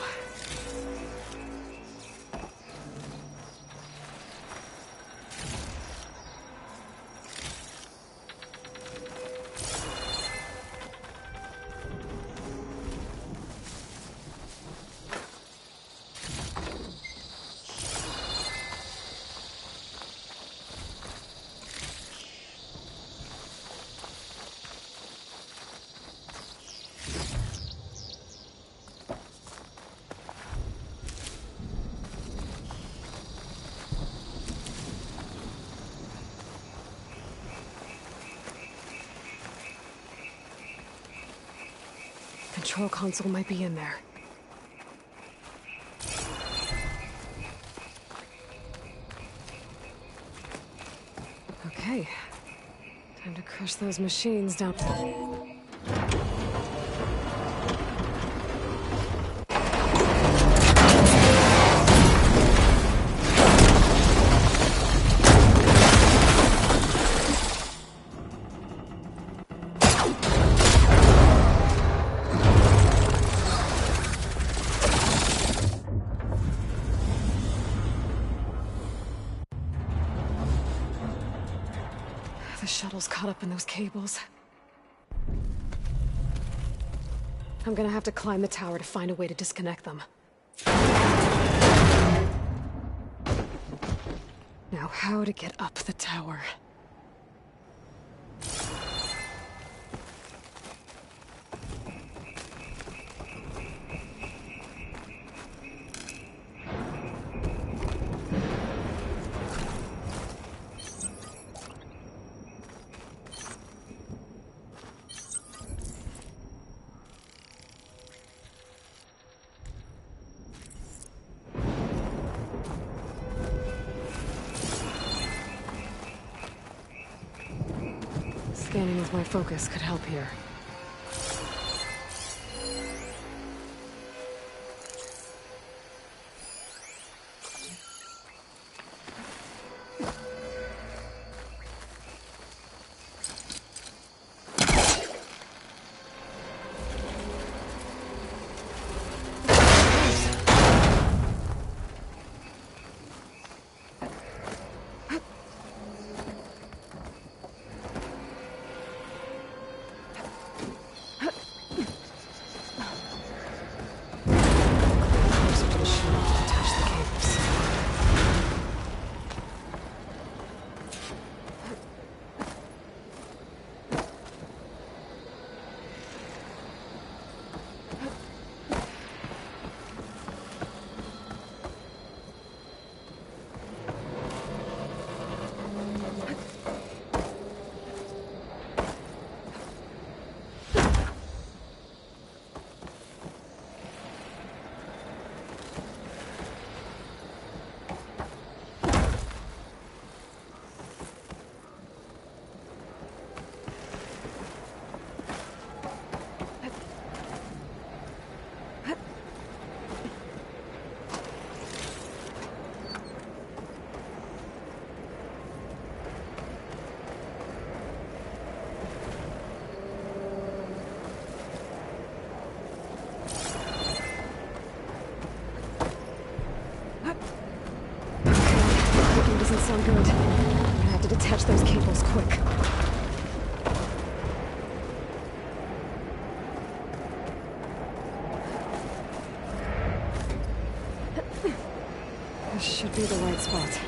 Control console might be in there. Okay. Time to crush those machines down. The shuttle's caught up in those cables. I'm gonna have to climb the tower to find a way to disconnect them. Now, how to get up the tower? Scanning with my focus could help here. sound good. I'm gonna have to detach those cables quick. This should be the right spot.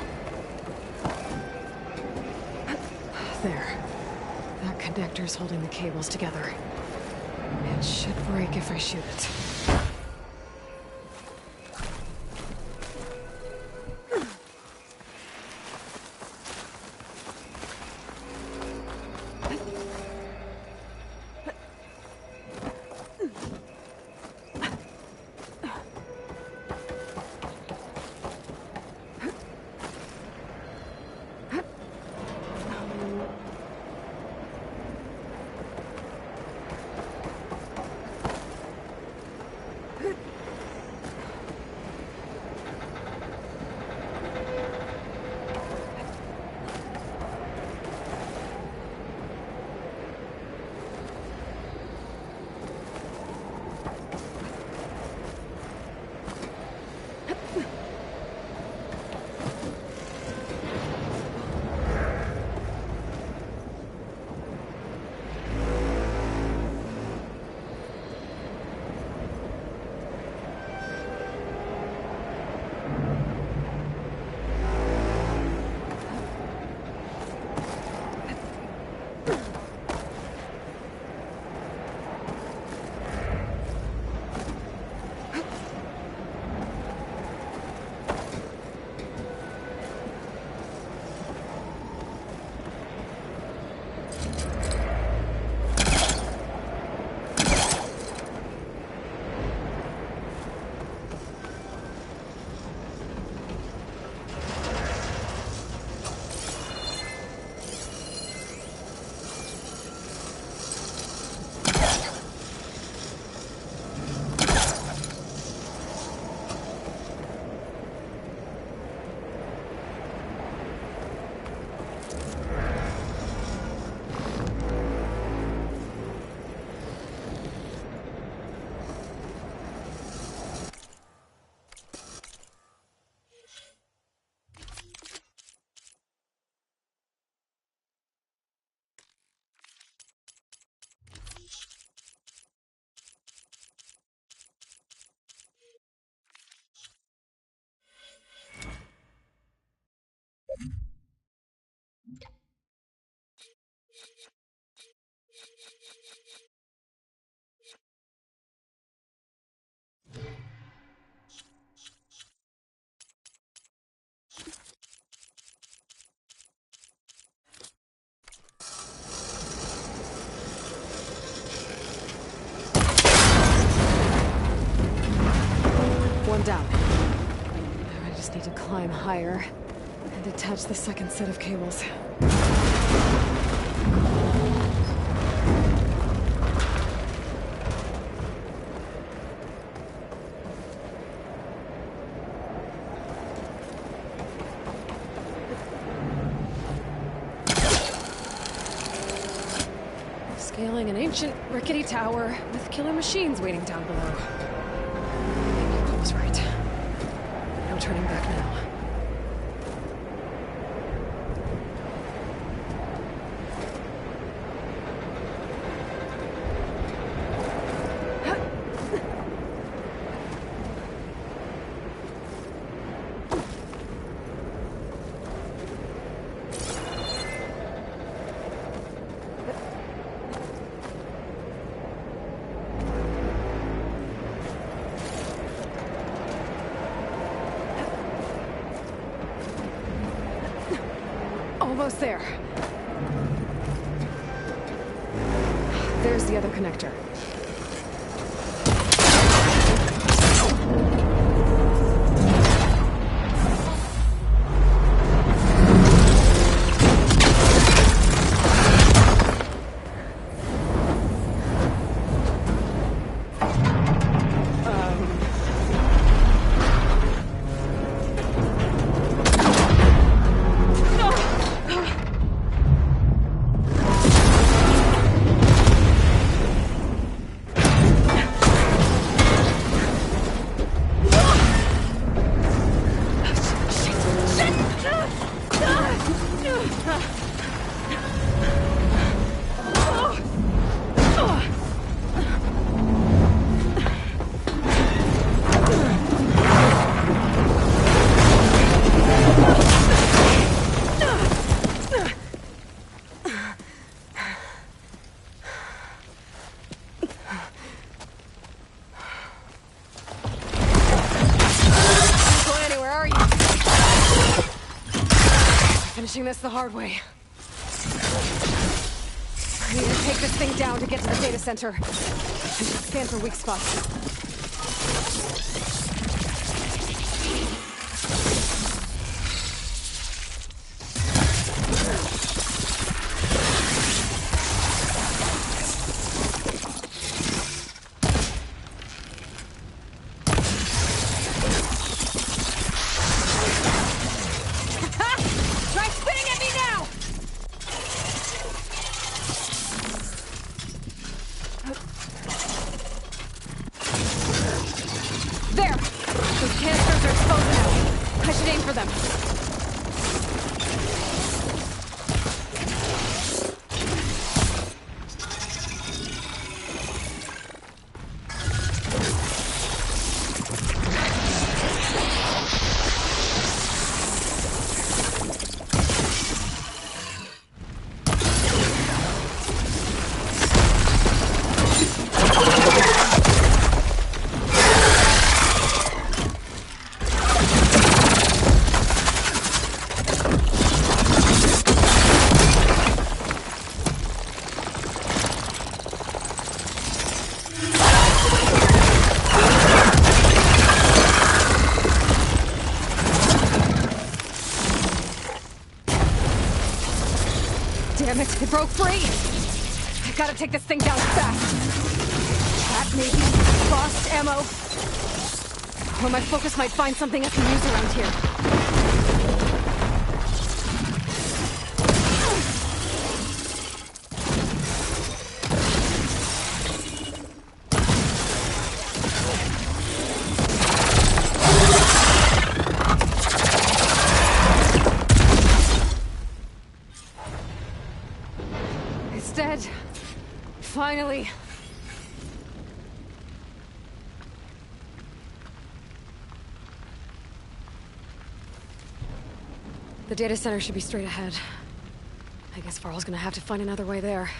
There. That connector's holding the cables together. It should break if I shoot it. One down. Now I just need to climb higher and detach the second set of cables. Scaling an ancient, rickety tower with killer machines waiting down below. I was right. No turning back now. Almost there. There's the other connector. finishing this the hard way. I need to take this thing down to get to the data center. I should scan for weak spots. Try spinning at me now! There! Those canisters are exposed now. I should aim for them. Damn it, it broke free! I gotta take this thing down fast. Trap maybe? Lost ammo? Or my focus might find something I can use around here. It's dead. Finally. The data center should be straight ahead. I guess Varl's gonna have to find another way there.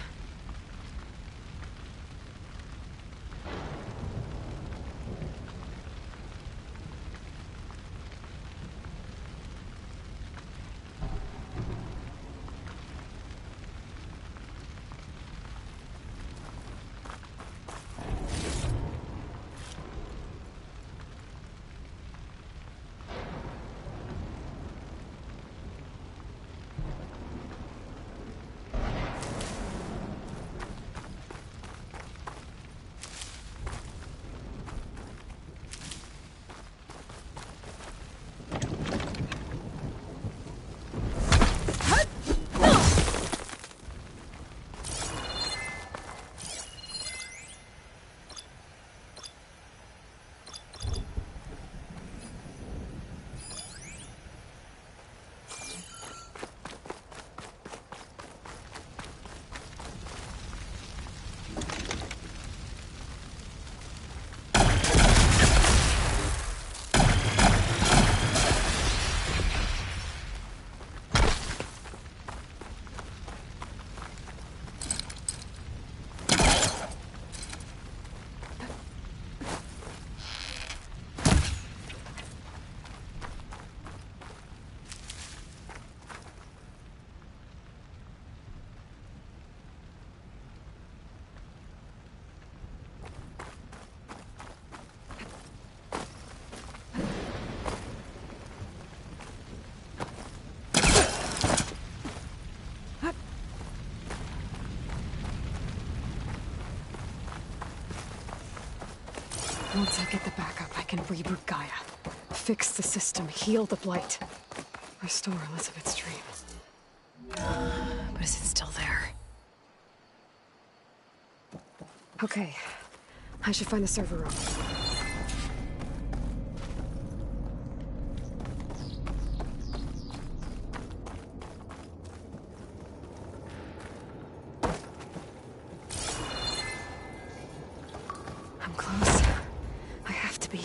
Once I get the backup, I can reboot Gaia. Fix the system, heal the Blight. Restore Elizabeth's dream. But is it still there? Okay. I should find the server room. I'm close. I have to be.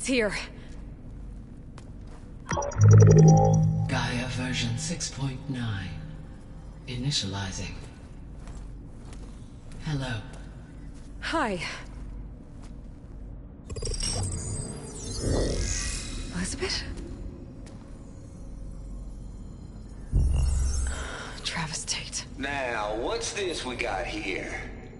It's here. Gaia version 6.9. Initializing. Hello. Hi. Elizabeth? Travis Tate. Now, what's this we got here?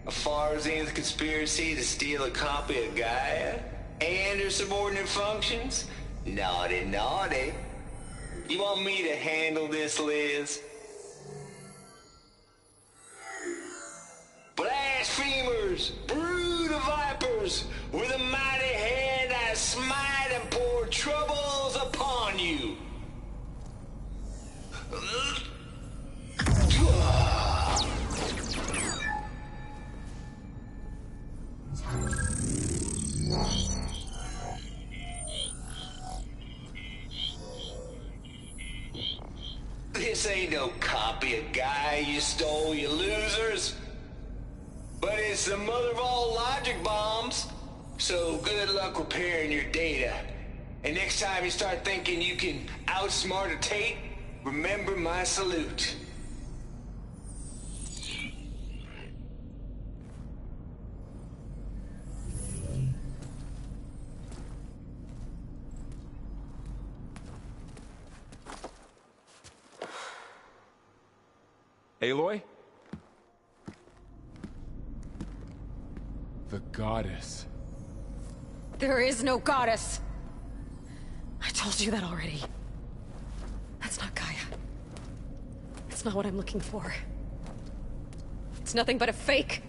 A Farzian's conspiracy to steal a copy of Gaia? And her subordinate functions? Naughty, naughty. You want me to handle this, Liz? Blasphemers! Brood of vipers! With a mighty hand I smite and pour troubles upon you! This ain't no copy of Gaia you stole, you losers. But it's the mother of all logic bombs. So good luck repairing your data. And next time you start thinking you can outsmart a Tate, remember my salute. Aloy? The goddess. There is no goddess. I told you that already. That's not Gaia. It's not what I'm looking for. It's nothing but a fake.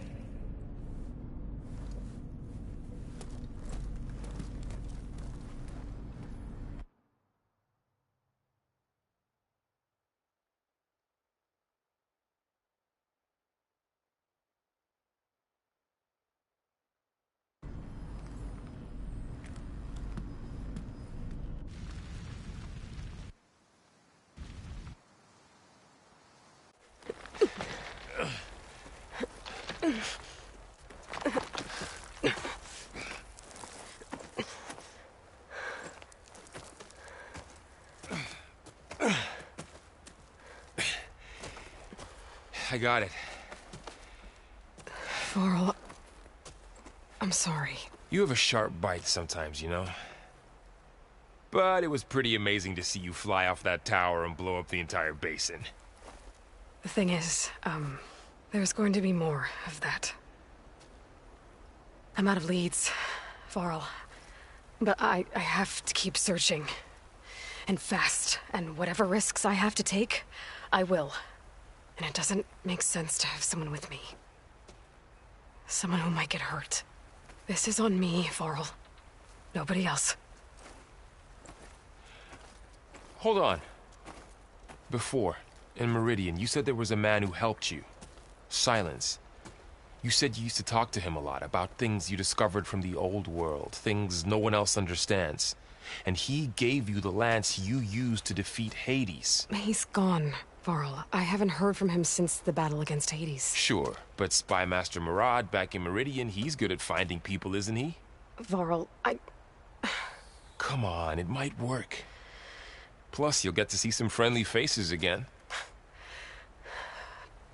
I got it. Varl, I'm sorry. You have a sharp bite sometimes, you know? But it was pretty amazing to see you fly off that tower and blow up the entire basin. The thing is, there's going to be more of that. I'm out of leads, Varl. But I have to keep searching. And fast. And whatever risks I have to take, I will. And it doesn't make sense to have someone with me. Someone who might get hurt. This is on me, Varl. Nobody else. Hold on. Before, in Meridian, you said there was a man who helped you. Silence. You said you used to talk to him a lot about things you discovered from the old world, things no one else understands. And he gave you the lance you used to defeat Hades. He's gone, Varl. I haven't heard from him since the battle against Hades. Sure, but Spy Master Murad back in Meridian, he's good at finding people, isn't he? Varl, Come on, it might work. Plus, you'll get to see some friendly faces again.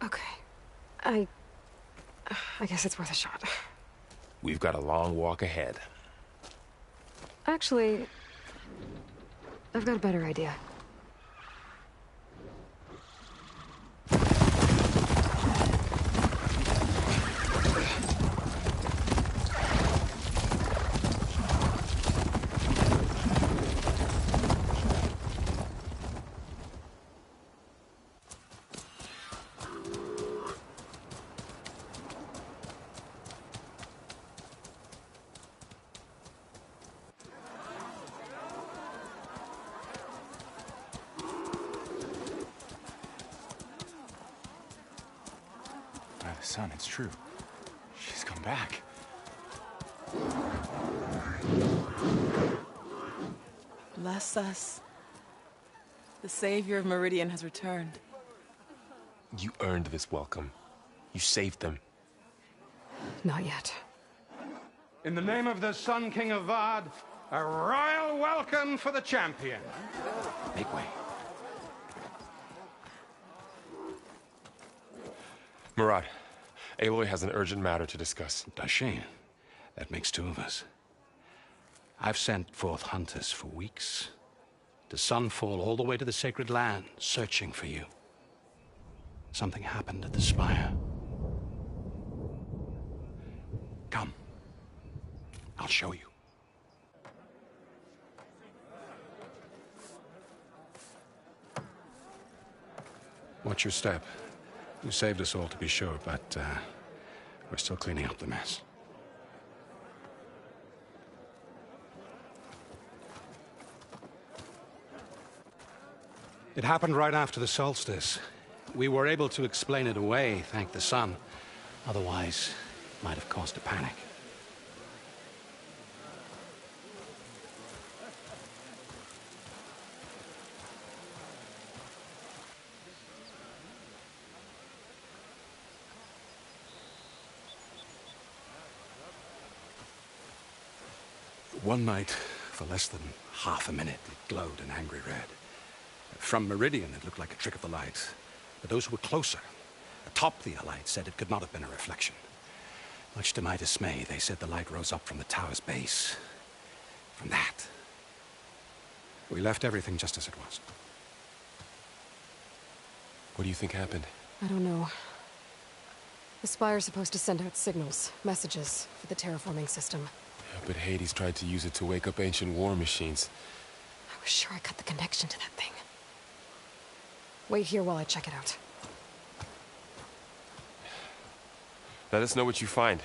Okay. I guess it's worth a shot. We've got a long walk ahead. Actually, I've got a better idea. Son, it's true. She's come back. Bless us. The savior of Meridian has returned. You earned this welcome. You saved them. Not yet. In the name of the Sun King of Vard, A royal welcome for the champion. Make way. Murad, Aloy has an urgent matter to discuss. Dashane, that makes two of us. I've sent forth hunters for weeks, to Sunfall all the way to the Sacred Land, searching for you. Something happened at the Spire. Come. I'll show you. Watch your step. You saved us all, to be sure, but we're still cleaning up the mess. It happened right after the solstice. We were able to explain it away, thank the sun. Otherwise, it might have caused a panic. One night, for less than half a minute, it glowed an angry red. From Meridian, it looked like a trick of the light. But those who were closer, atop the light, said it could not have been a reflection. Much to my dismay, they said the light rose up from the tower's base. From that. We left everything just as it was. What do you think happened? I don't know. The Spire's supposed to send out signals, messages, for the terraforming system. Yeah, but Hades tried to use it to wake up ancient war machines. I was sure I cut the connection to that thing. Wait here while I check it out. Let us know what you find.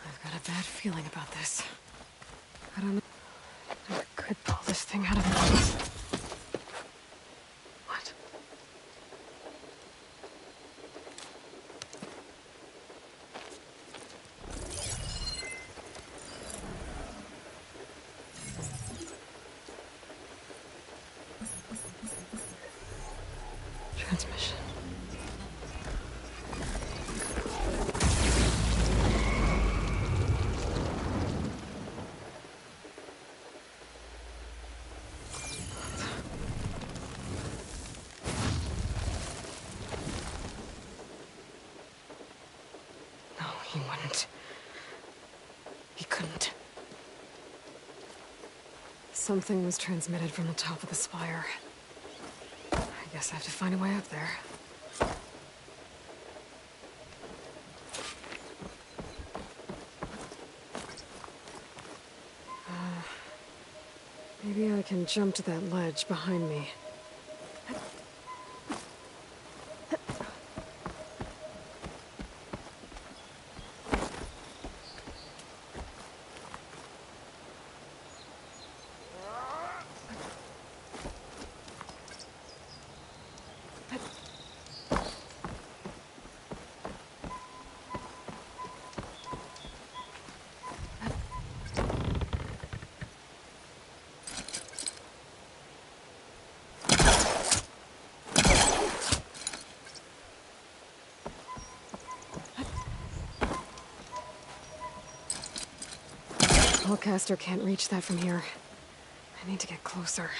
I've got a bad feeling about this. I don't know if I could pull this thing out of me. What? Transmission. No, he wouldn't. He couldn't. Something was transmitted from the top of the spire. I guess I have to find a way up there. Maybe I can jump to that ledge behind me. Hellcaster can't reach that from here. I need to get closer.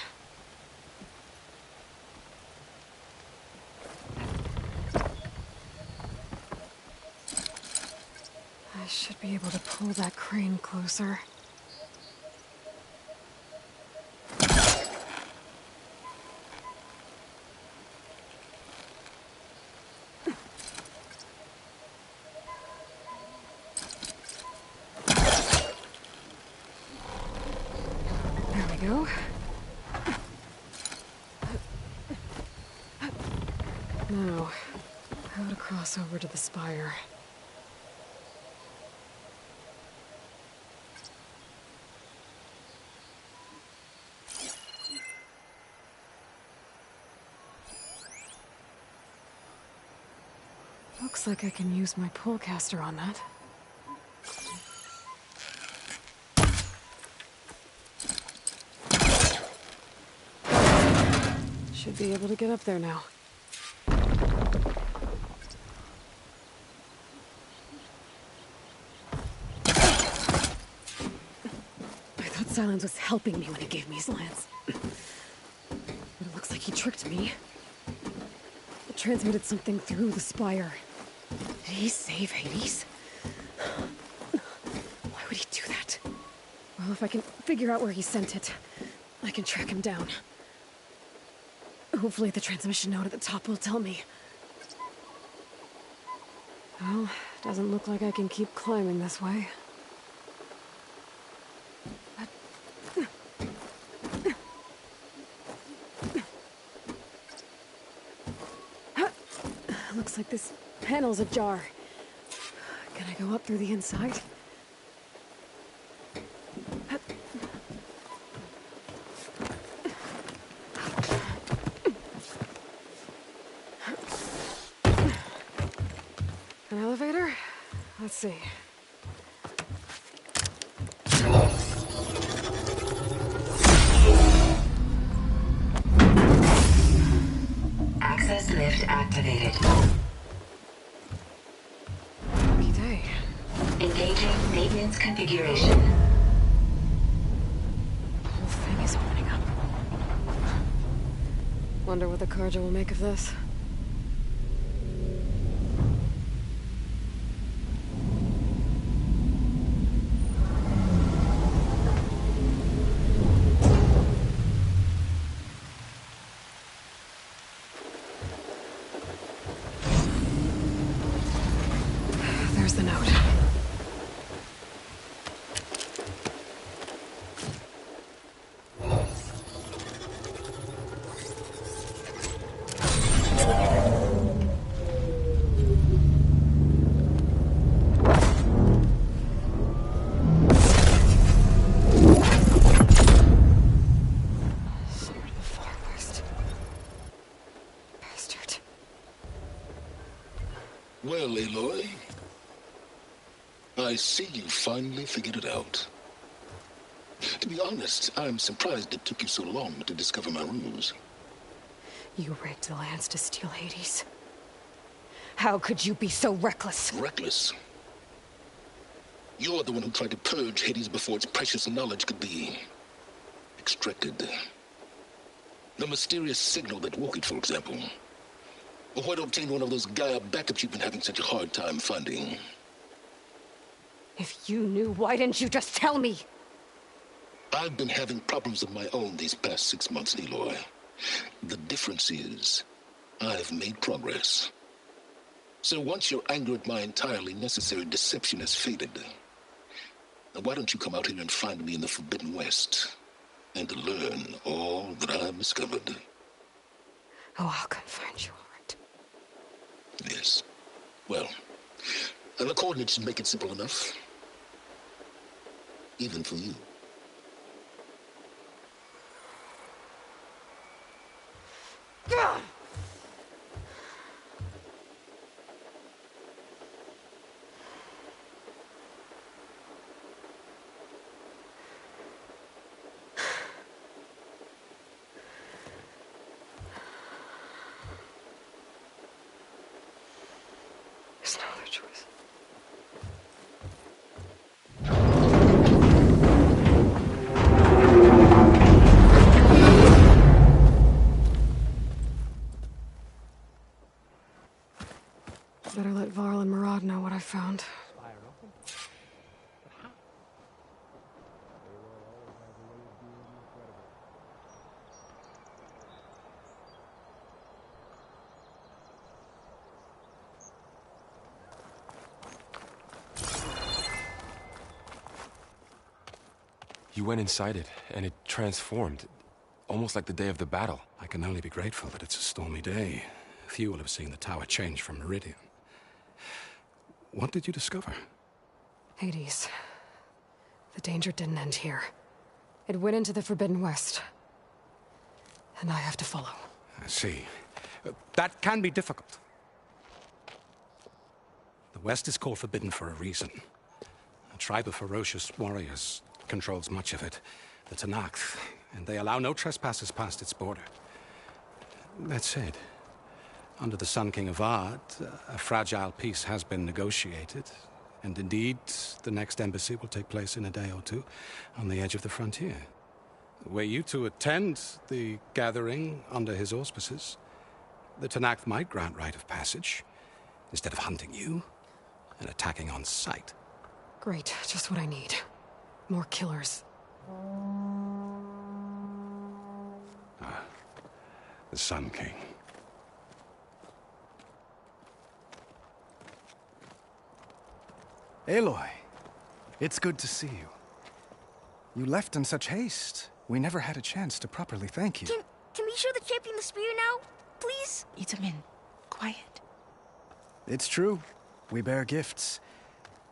Should be able to pull that crane closer. There we go. Now, how to cross over to the spire. Looks like I can use my pullcaster on that. Should be able to get up there now. I thought Silence was helping me when he gave me his lance. But it looks like he tricked me. It transmitted something through the spire. Did he save Hades? Why would he do that? Well, if I can figure out where he sent it, I can track him down. Hopefully the transmission note at the top will tell me. Well, doesn't look like I can keep climbing this way. Looks like this panel's ajar. Can I go up through the inside? An elevator? Let's see. Access lift activated. Lucky day. Engaging maintenance configuration. The whole thing is opening up. Wonder what the Carja will make of this. There's the note. Sword of the Far West. Bastard. Well, Aloy, I see you finally figured it out. To be honest, I'm surprised it took you so long to discover my ruse. You rigged the lance to steal Hades. How could you be so reckless? Reckless? You're the one who tried to purge Hades before its precious knowledge could be extracted. The mysterious signal that woke it, for example. Or why to obtain one of those Gaia backups you've been having such a hard time finding. If you knew, why didn't you just tell me? I've been having problems of my own these past 6 months, Aloy. The difference is, I've made progress. So once your anger at my entirely necessary deception has faded, why don't you come out here and find me in the Forbidden West, and learn all that I've discovered? Oh, I'll come find you, all right. Yes. Well, the coordinates should make it simple enough. Even for you. Ugh! There's no other choice. Better let Varl and Murad know what I found. You went inside it, and it transformed. Almost like the day of the battle. I can only be grateful that it's a stormy day. Few will have seen the tower change from Meridian. What did you discover? Hades. The danger didn't end here. It went into the Forbidden West. And I have to follow. I see. That can be difficult. The West is called Forbidden for a reason. A tribe of ferocious warriors controls much of it. The Tenakth, and they allow no trespassers past its border. That said, under the Sun King of Ard, a fragile peace has been negotiated, and indeed, the next embassy will take place in a day or two on the edge of the frontier. Were you to attend the gathering under his auspices, the Tenakth might grant right of passage, instead of hunting you and attacking on sight. Great, just what I need. More killers. The Sun King. Aloy, it's good to see you. You left in such haste. We never had a chance to properly thank you. Can we show the champion the spear now, please? Itamin, quiet. It's true. We bear gifts.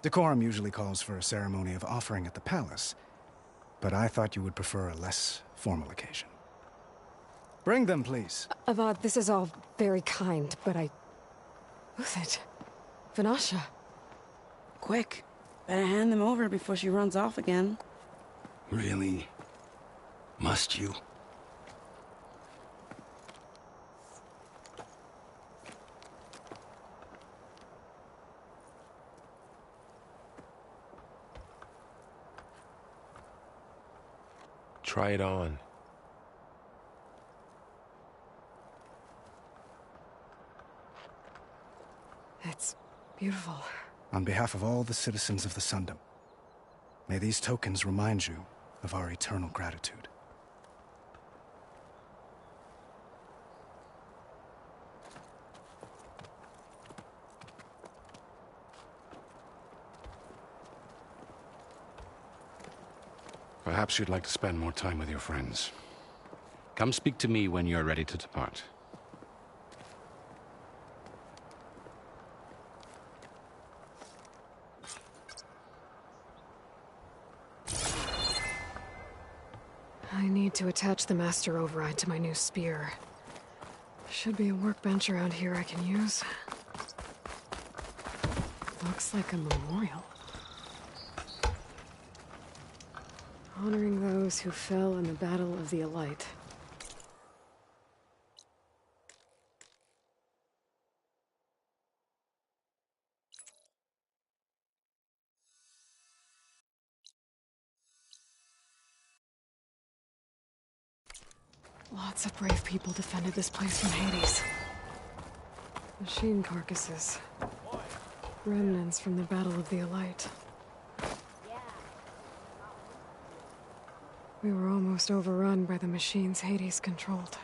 Decorum usually calls for a ceremony of offering at the palace, but I thought you would prefer a less formal occasion. Bring them, please. Avad, this is all very kind, but Who's it? Vanasha. Quick. Better hand them over before she runs off again. Really? Must you? Try it on. It's beautiful. On behalf of all the citizens of the Sundom, may these tokens remind you of our eternal gratitude. Perhaps you'd like to spend more time with your friends. Come speak to me when you're ready to depart. I need to attach the Master Override to my new spear. Should be a workbench around here I can use. Looks like a memorial. Honoring those who fell in the Battle of the Elite. Lots of brave people defended this place from Hades. Machine carcasses. Remnants from the Battle of the Elite. We were almost overrun by the machines Hades controlled.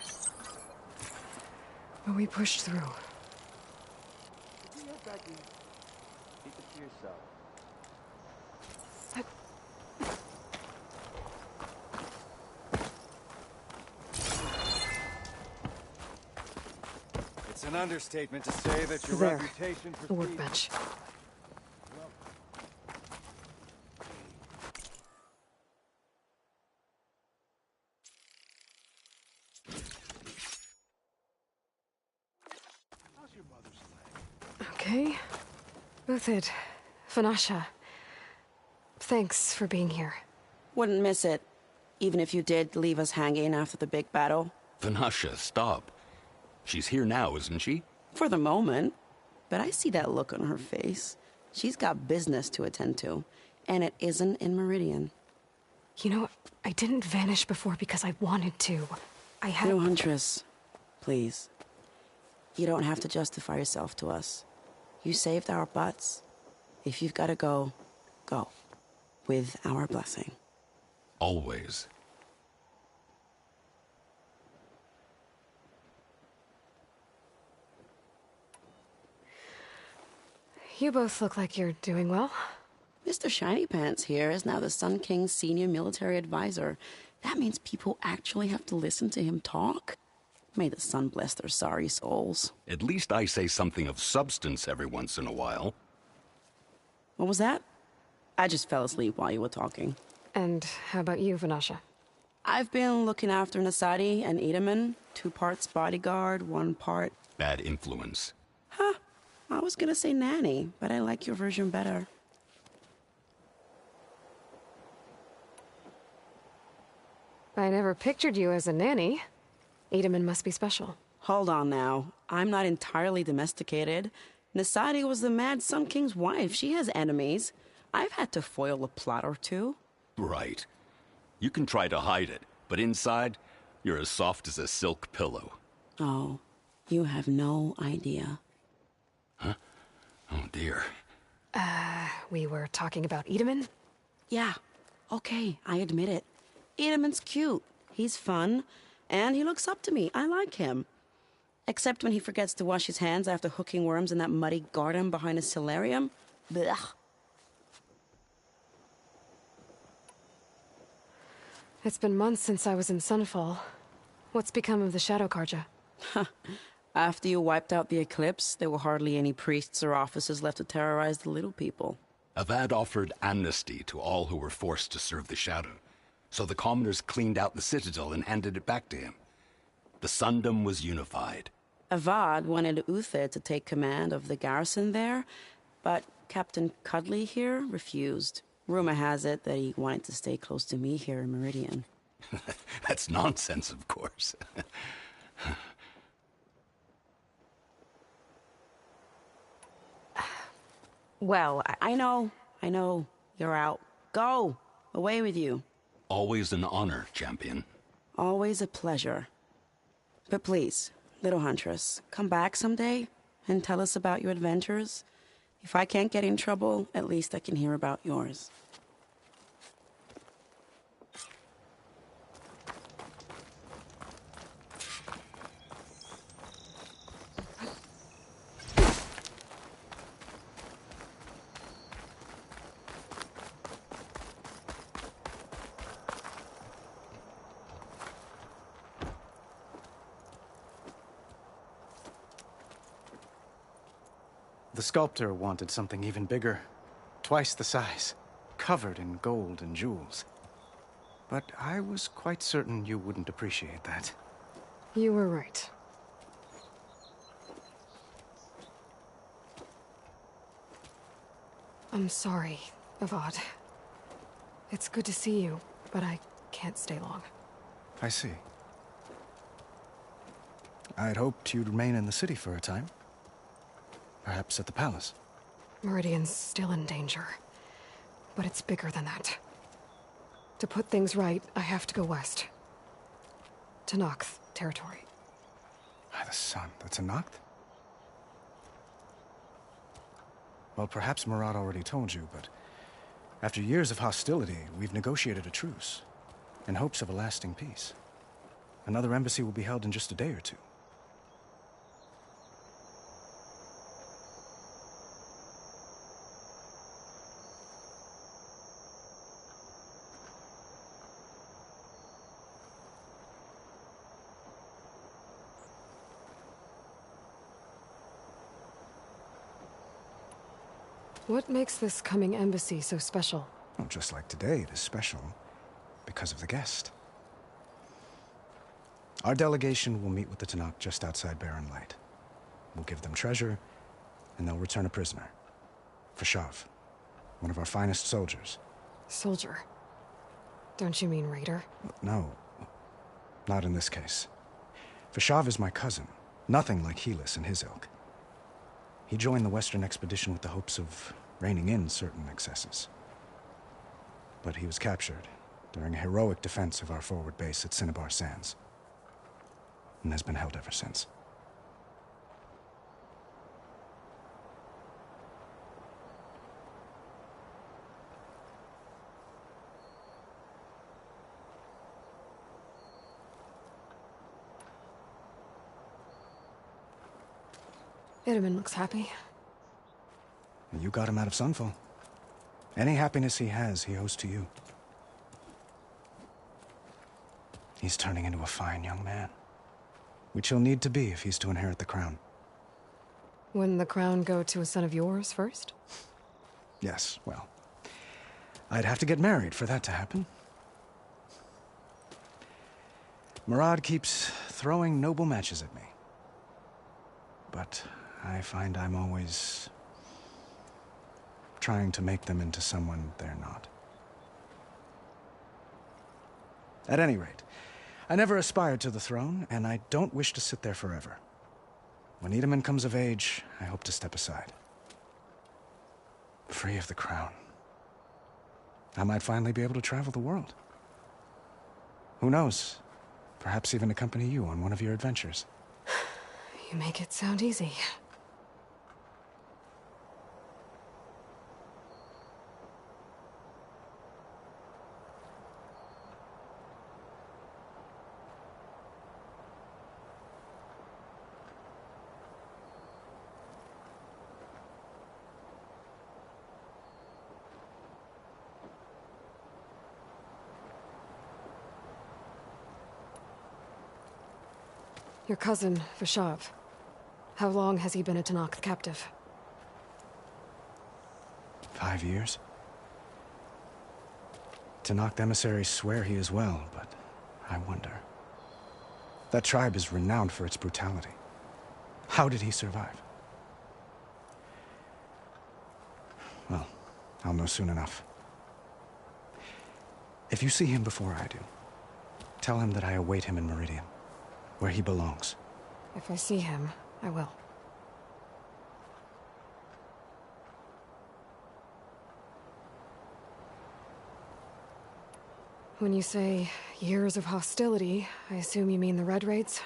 But we pushed through. It's an understatement to say that your There, reputation for the workbench. Okay. Uthid, Vanasha. Thanks for being here. Wouldn't miss it. Even if you did leave us hanging after the big battle. Vanasha, stop. She's here now, isn't she? For the moment. But I see that look on her face. She's got business to attend to. And it isn't in Meridian. You know, I didn't vanish before because I wanted to. I had... No, Huntress. Please. You don't have to justify yourself to us. You saved our butts. If you've got to go, go. With our blessing. Always. You both look like you're doing well. Mr. Shiny Pants here is now the Sun King's senior military advisor. That means people actually have to listen to him talk? May the sun bless their sorry souls. At least I say something of substance every once in a while. What was that? I just fell asleep while you were talking. And how about you, Vanasha? I've been looking after Nasadi and Edaman. 2 parts bodyguard, 1 part... Bad influence. Huh. I was gonna say nanny, but I like your version better. I never pictured you as a nanny. Edaman must be special. Hold on now. I'm not entirely domesticated. Nasadi was the Mad Sun King's wife. She has enemies. I've had to foil a plot or 2. Right. You can try to hide it, but inside, you're as soft as a silk pillow. Oh, you have no idea. Huh? Oh, dear. We were talking about Edaman? Yeah. Okay, I admit it. Edaman's cute. He's fun. And he looks up to me. I like him. Except when he forgets to wash his hands after hooking worms in that muddy garden behind his solarium. Blech. It's been months since I was in Sunfall. What's become of the Shadow Karja? After you wiped out the eclipse, there were hardly any priests or officers left to terrorize the little people. Avad offered amnesty to all who were forced to serve the Shadow. So the commoners cleaned out the citadel and handed it back to him. The Sundom was unified. Avad wanted Uther to take command of the garrison there, but Captain Cudley here refused. Rumor has it that he wanted to stay close to me here in Meridian. That's nonsense, of course. Well, I know. You're out. Go! Away with you. Always an honor, champion. Always a pleasure. But please, little huntress, come back someday and tell us about your adventures. If I can't get in trouble, at least I can hear about yours. The sculptor wanted something even bigger, twice the size, covered in gold and jewels. But I was quite certain you wouldn't appreciate that. You were right. I'm sorry, Avad. It's good to see you, but I can't stay long. I see. I'd hoped you'd remain in the city for a time. Perhaps at the palace. Meridian's still in danger. But it's bigger than that. To put things right, I have to go west. To Nox territory. By the sun, that's a Noct? Well, perhaps Murad already told you, but after years of hostility, we've negotiated a truce, in hopes of a lasting peace. Another embassy will be held in just a day or 2. What makes this coming embassy so special? Well, just like today, it is special because of the guest. Our delegation will meet with the Tanakh just outside Barren Light. We'll give them treasure, and they'll return a prisoner. Ps5, one of our finest soldiers. Soldier? Don't you mean raider? No, not in this case. Ps5 is my cousin, nothing like Helis and his ilk. He joined the Western expedition with the hopes of reining in certain excesses. But he was captured during a heroic defense of our forward base at Cinnabar Sands, and has been held ever since. Edaman looks happy. You got him out of Sunfall. Any happiness he has, he owes to you. He's turning into a fine young man, which he'll need to be if he's to inherit the crown. Wouldn't the crown go to a son of yours first? Yes, well, I'd have to get married for that to happen. Murad keeps throwing noble matches at me. But I find I'm always trying to make them into someone they're not. At any rate, I never aspired to the throne, and I don't wish to sit there forever. When Edaman comes of age, I hope to step aside. Free of the crown. I might finally be able to travel the world. Who knows? Perhaps even accompany you on one of your adventures. You make it sound easy. Your cousin, Ps5. How long has he been a Tenakth captive? 5 years? Tenakth emissaries swear he is well, but I wonder. That tribe is renowned for its brutality. How did he survive? Well, I'll know soon enough. If you see him before I do, tell him that I await him in Meridian, where he belongs. If I see him, I will. When you say years of hostility, I assume you mean the Red Raids?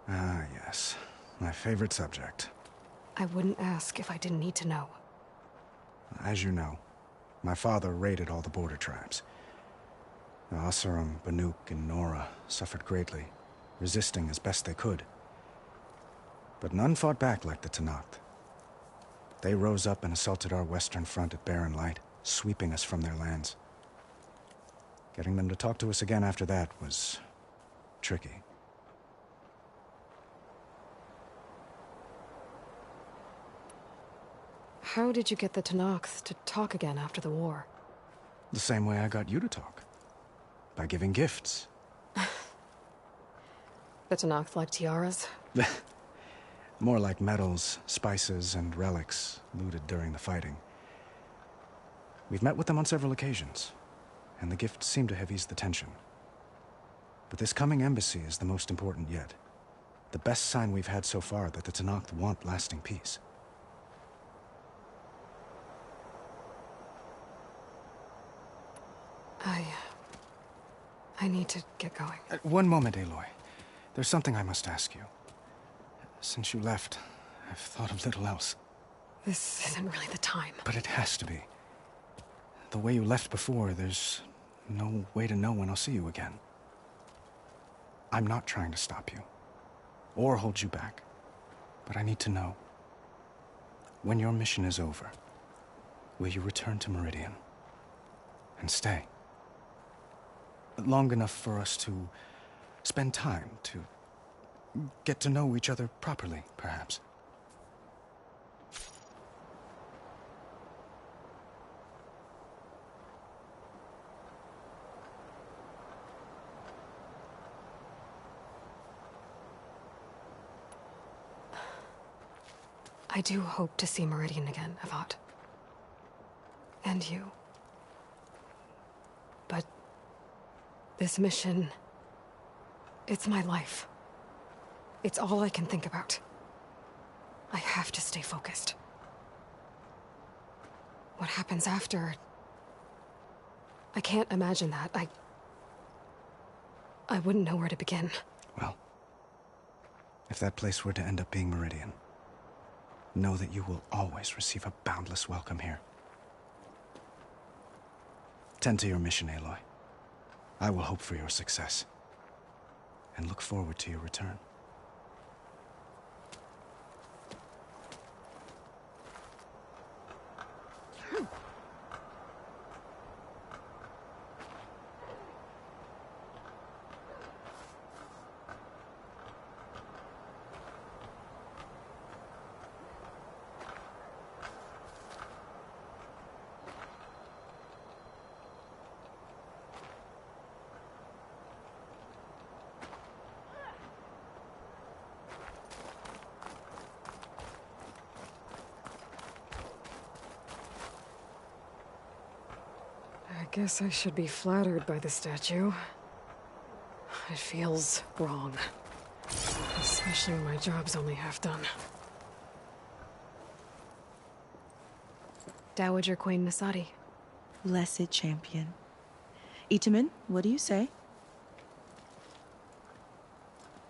Ah, yes. My favorite subject. I wouldn't ask if I didn't need to know. As you know, my father raided all the border tribes. The Asurum, Banuk, and Nora suffered greatly, resisting as best they could. But none fought back like the Tenakth. They rose up and assaulted our western front at Barren Light, sweeping us from their lands. Getting them to talk to us again after that was tricky. How did you get the Tenakth to talk again after the war? The same way I got you to talk. By giving gifts. The Tenakth like tiaras? More like medals, spices, and relics looted during the fighting. We've met with them on several occasions, and the gifts seem to have eased the tension. But this coming embassy is the most important yet. The best sign we've had so far that the Tenakth want lasting peace. I need to get going. One moment, Aloy. There's something I must ask you. Since you left, I've thought of little else. This isn't really the time. But it has to be. The way you left before, there's no way to know when I'll see you again. I'm not trying to stop you, or hold you back. But I need to know. When your mission is over, will you return to Meridian? And stay? Long enough for us to spend time, to get to know each other properly, perhaps. I do hope to see Meridian again, Avad. And you. But this mission, it's my life. It's all I can think about. I have to stay focused. What happens after? I can't imagine that. I wouldn't know where to begin. Well, if that place were to end up being Meridian, know that you will always receive a boundless welcome here. Tend to your mission, Aloy. I will hope for your success, and look forward to your return. Guess I should be flattered by the statue. It feels wrong. Especially when my job's only half done. Dowager Queen Nasadi. Blessed champion. Itamen, what do you say?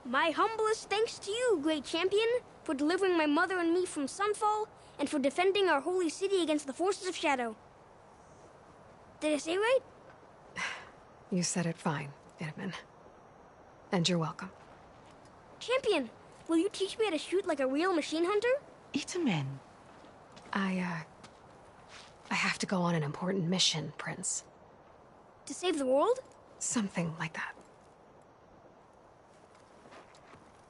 My humblest thanks to you, great champion, for delivering my mother and me from Sunfall, and for defending our holy city against the forces of Shadow. Did I say right? You said it fine, Edmund. And you're welcome. Champion, will you teach me how to shoot like a real machine hunter? Itamen. I have to go on an important mission, Prince. To save the world? Something like that.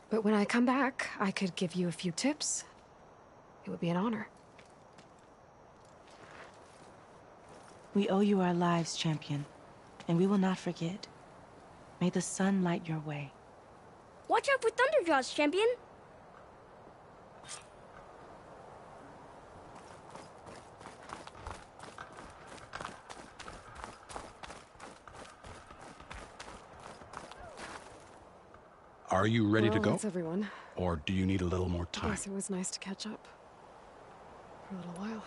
But when I come back, I could give you a few tips. It would be an honor. We owe you our lives, champion, and we will not forget. May the sun light your way. Watch out for Thunderjaws, champion! Are you ready to go? That's everyone. Or do you need a little more time? Yes, it was nice to catch up. For a little while.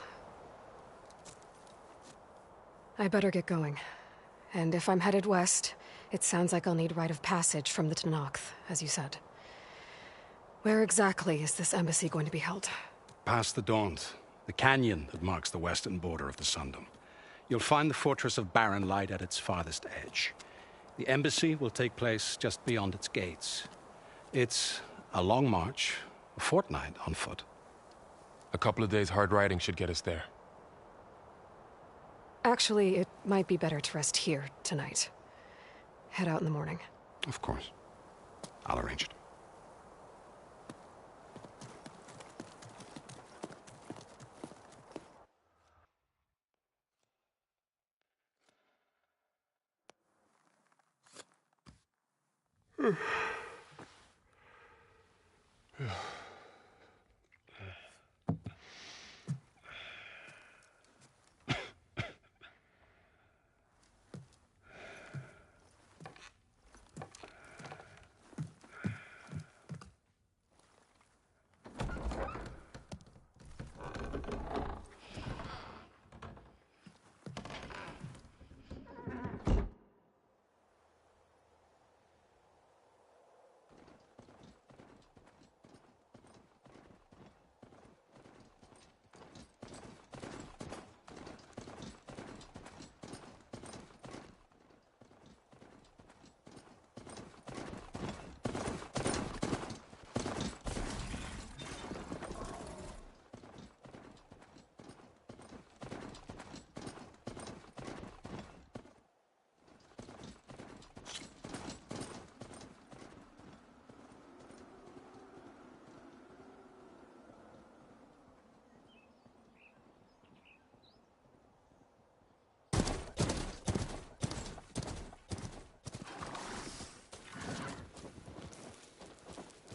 I better get going. And if I'm headed west, it sounds like I'll need rite of passage from the Tenakth, as you said. Where exactly is this embassy going to be held? Past the Daunt, the canyon that marks the western border of the Sundom. You'll find the fortress of Barren Light at its farthest edge. The embassy will take place just beyond its gates. It's a long march, a fortnight on foot. A couple of days hard riding should get us there. Actually, it might be better to rest here tonight. Head out in the morning. Of course. I'll arrange it.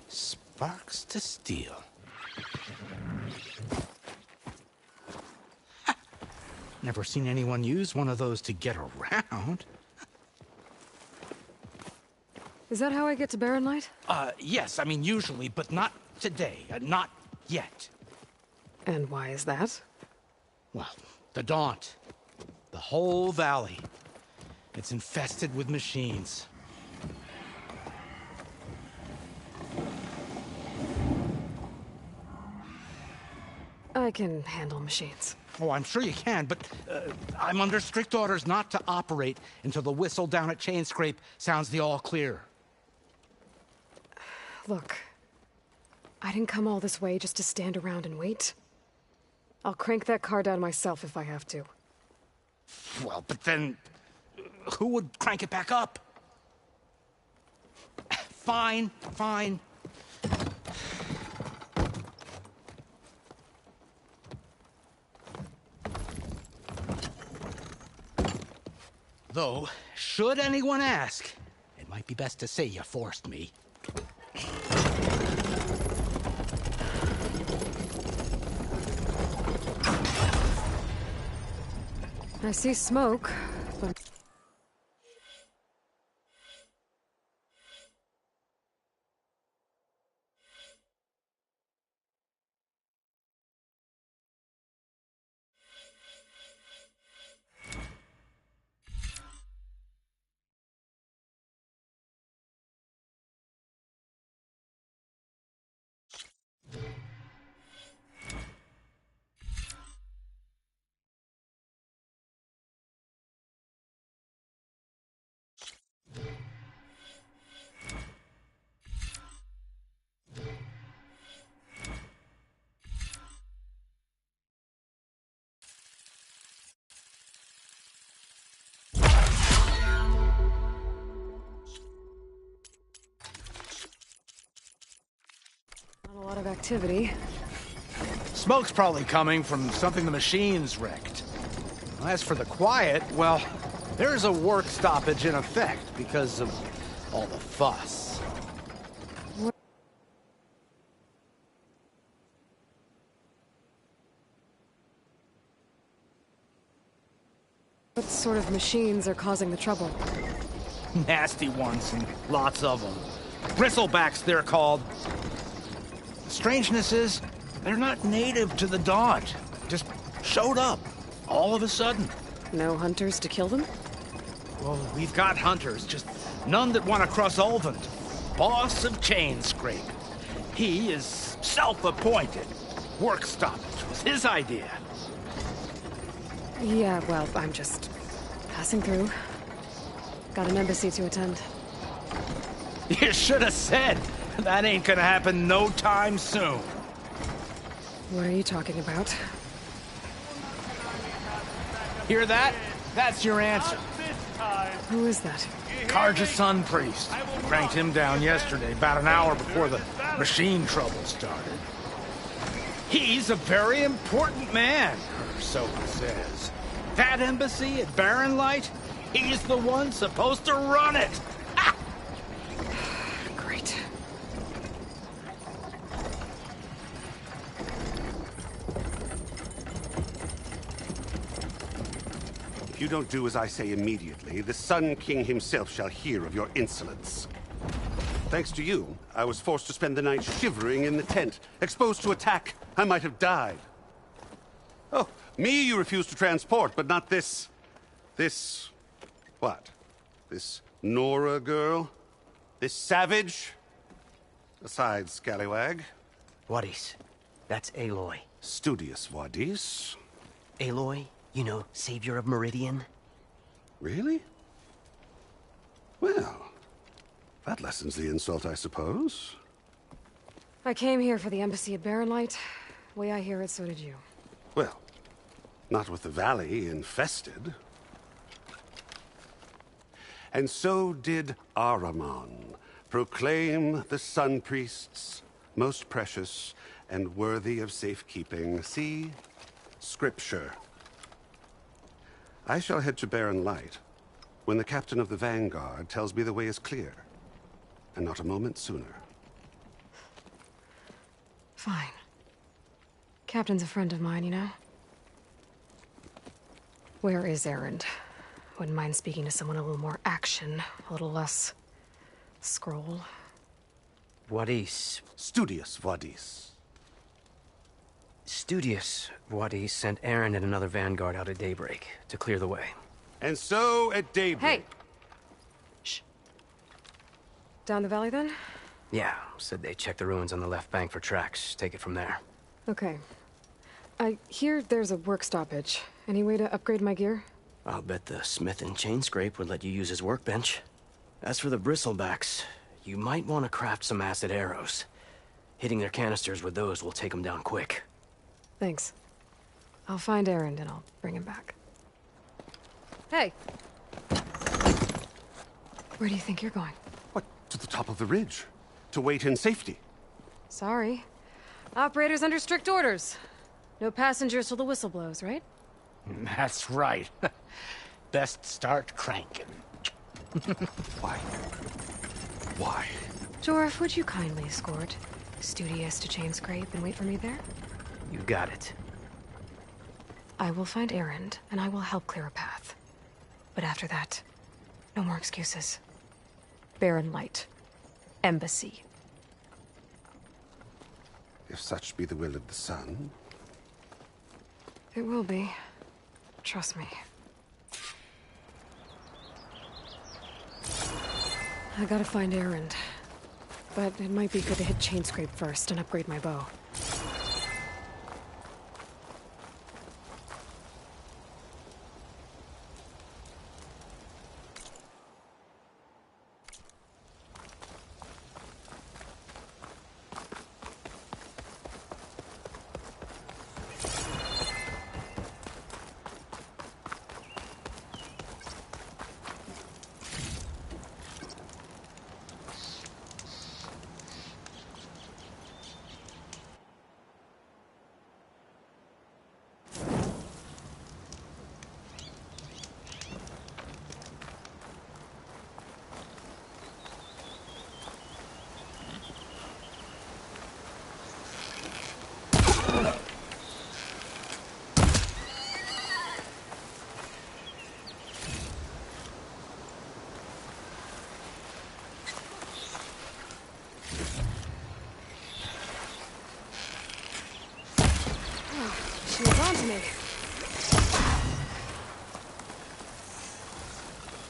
Sparks to steel. Never seen anyone use one of those to get around. Is that how I get to Barren Light? Yes, I mean usually, but not today. Not yet. And why is that? Well, the Daunt. The whole valley. It's infested with machines. I can handle machines. Oh, I'm sure you can, but I'm under strict orders not to operate until the whistle down at Chainscrape sounds the all clear. Look, I didn't come all this way just to stand around and wait. I'll crank that car down myself if I have to. Well, but then who would crank it back up? Fine, fine. Though, should anyone ask, it might be best to say you forced me. I see smoke, but activity. Smoke's probably coming from something the machines wrecked. As for the quiet, well, there's a work stoppage in effect because of all the fuss. What sort of machines are causing the trouble? Nasty ones, and lots of them. Bristlebacks, they're called. The strangeness is, they're not native to the Dodge. Just showed up, all of a sudden. No hunters to kill them? Well, we've got hunters, just none that want to cross Ulvund. Boss of Chainscrape. He is self-appointed. Work stoppage was his idea. Yeah, well, I'm just passing through. Got an embassy to attend. You should have said. That ain't gonna happen no time soon. What are you talking about? Hear that? That's your answer. Who is that? Karja's son priest. Cranked him down yesterday, about an hour before the machine trouble started. He's a very important man, or so he says. That embassy at Barren Light, he's the one supposed to run it. Great. If you don't do as I say immediately, the Sun King himself shall hear of your insolence. Thanks to you, I was forced to spend the night shivering in the tent. Exposed to attack, I might have died. Oh, me you refuse to transport, but not this... What? This Nora girl? This savage? Besides, scallywag. Wadis. That's Aloy. Studious Wadis. Aloy, you know, savior of Meridian. Really? Well, that lessens the insult, I suppose. I came here for the embassy at Barren Light. Way I hear it, so did you. Well, not with the valley infested. And so did Ahriman proclaim the Sun Priests most precious and worthy of safekeeping. See? Scripture. I shall head to Barren Light when the captain of the Vanguard tells me the way is clear, and not a moment sooner. Fine. Captain's a friend of mine, you know? Where is Erend? Wouldn't mind speaking to someone a little more action, a little less... scroll. Wadis. Studious Wadis. Studious Wadis sent Aaron and another vanguard out at daybreak to clear the way. And so at daybreak... Hey! Shh. Down the valley, then? Yeah, said they checked the ruins on the left bank for tracks. Take it from there. Okay. I hear there's a work stoppage. Any way to upgrade my gear? I'll bet the smith in Chainscrape would let you use his workbench. As for the bristlebacks, you might want to craft some acid arrows. Hitting their canisters with those will take them down quick. Thanks. I'll find Erend and I'll bring him back. Hey! Where do you think you're going? What, to the top of the ridge? To wait in safety? Sorry. Operator's under strict orders. No passengers till the whistle blows, right? That's right. Best start cranking. Why? Why? Jorf, would you kindly escort Studious to Chainscrape and wait for me there? You got it. I will find Erend, and I will help clear a path. But after that, no more excuses. Barren Light. Embassy. If such be the will of the sun. It will be. Trust me. I gotta find Erend. But it might be good to hit Chainscrape first and upgrade my bow. She's on to me.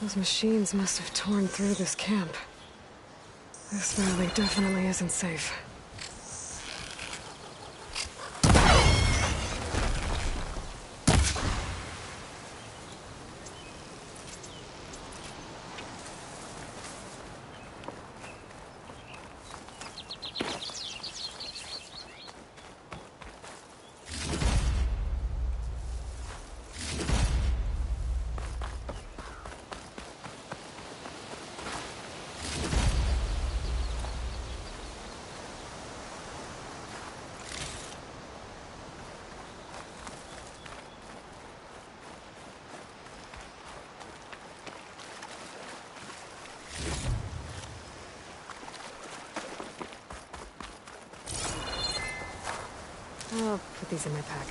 Those machines must have torn through this camp. This valley definitely isn't safe. I'll put these in my pack.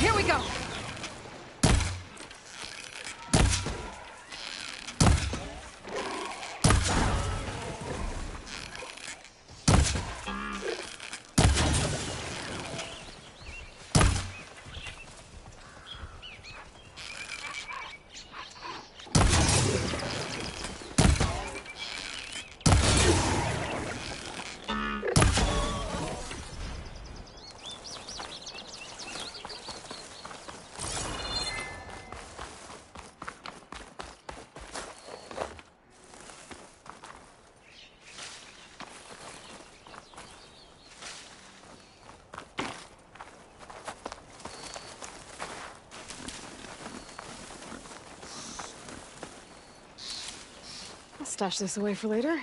Here we go! I'll stash this away for later.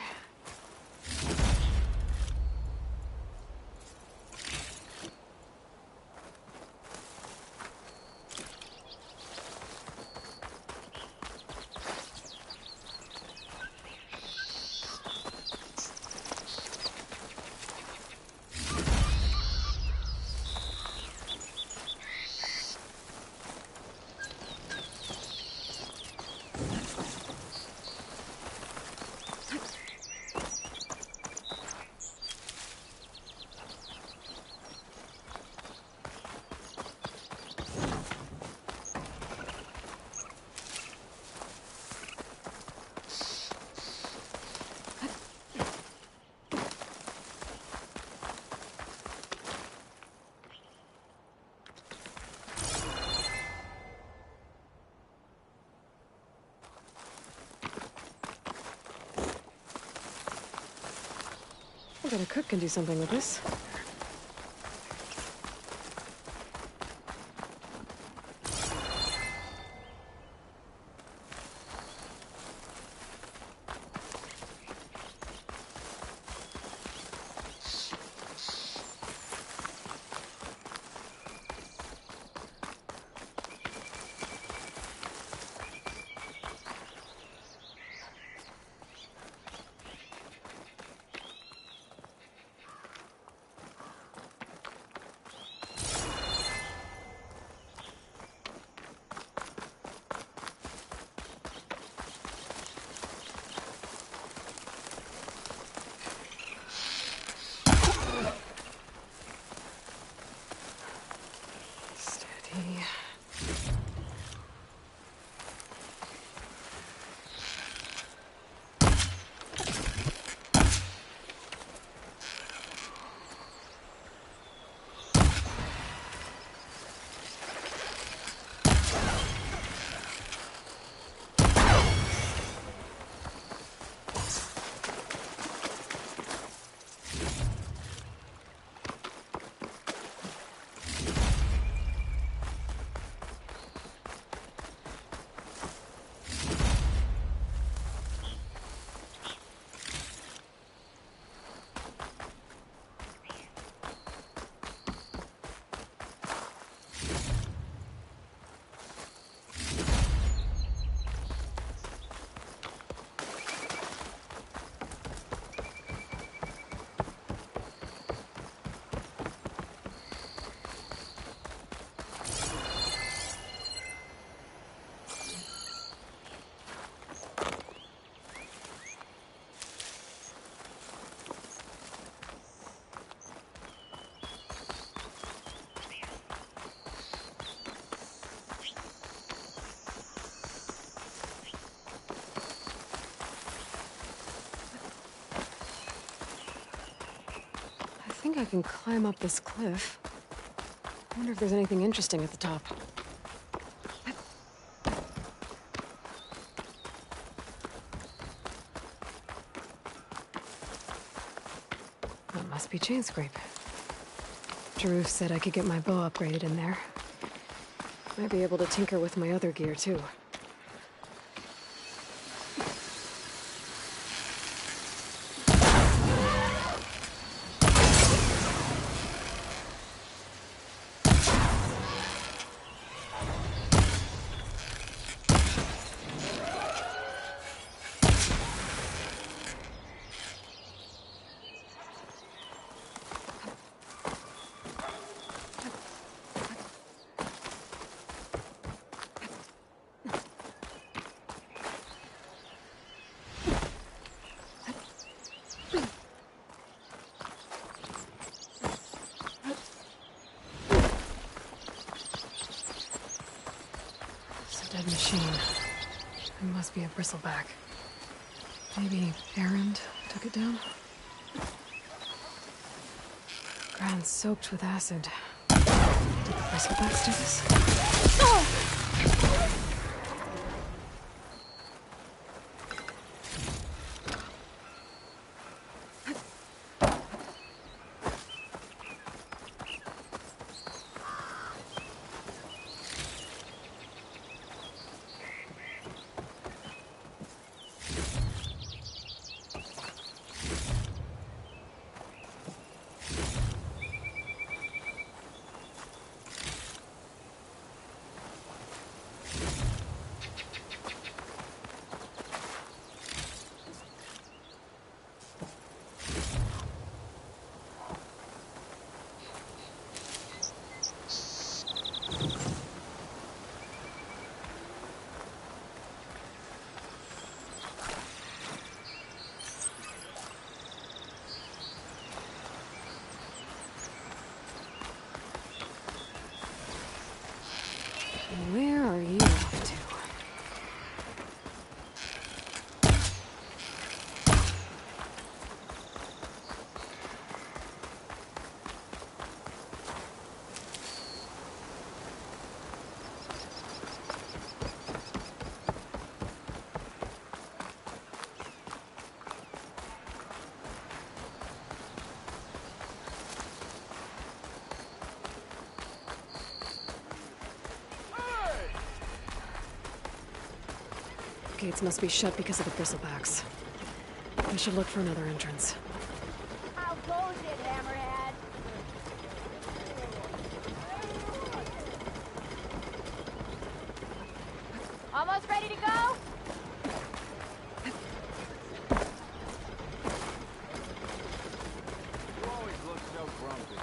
I bet a cook can do something with this. I think I can climb up this cliff. I wonder if there's anything interesting at the top. That must be chain scrape. Drew said I could get my bow upgraded in there. Might be able to tinker with my other gear, too. Dead machine. It must be a bristleback. Maybe Errand took it down? Ground soaked with acid. Did the bristlebacks do this? Oh! Where are you off to? Gates must be shut because of the bristlebacks. I should look for another entrance. How goes it, Hammerhead? Almost ready to go? You always look so grumpy.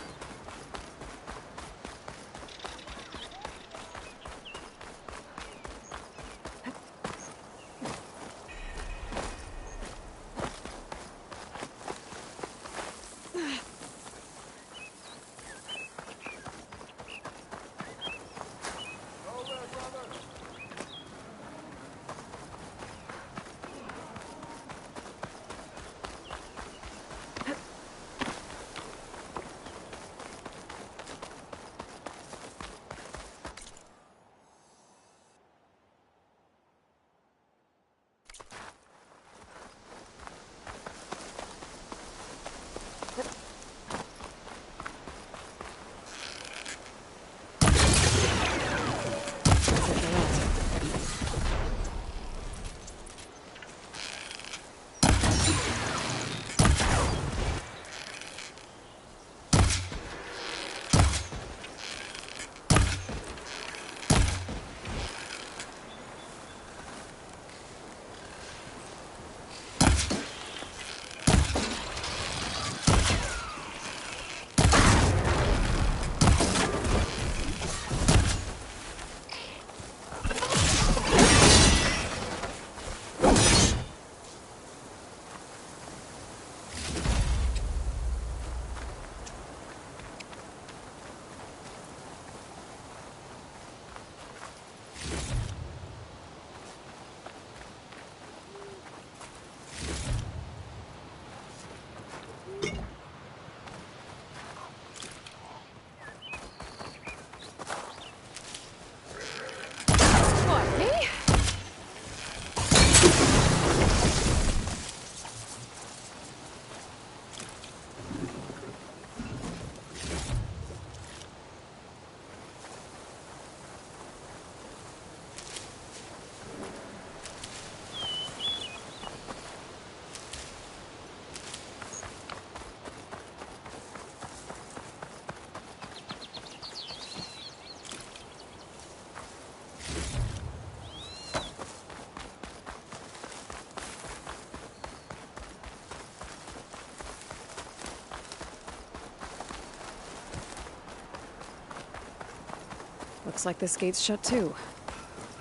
Looks like this gate's shut too.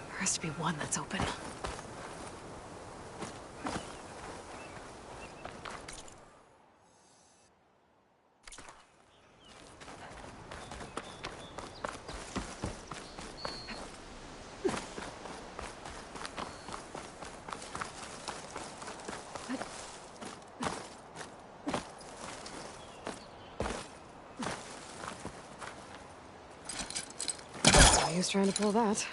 There has to be one that's open. use trying to pull that.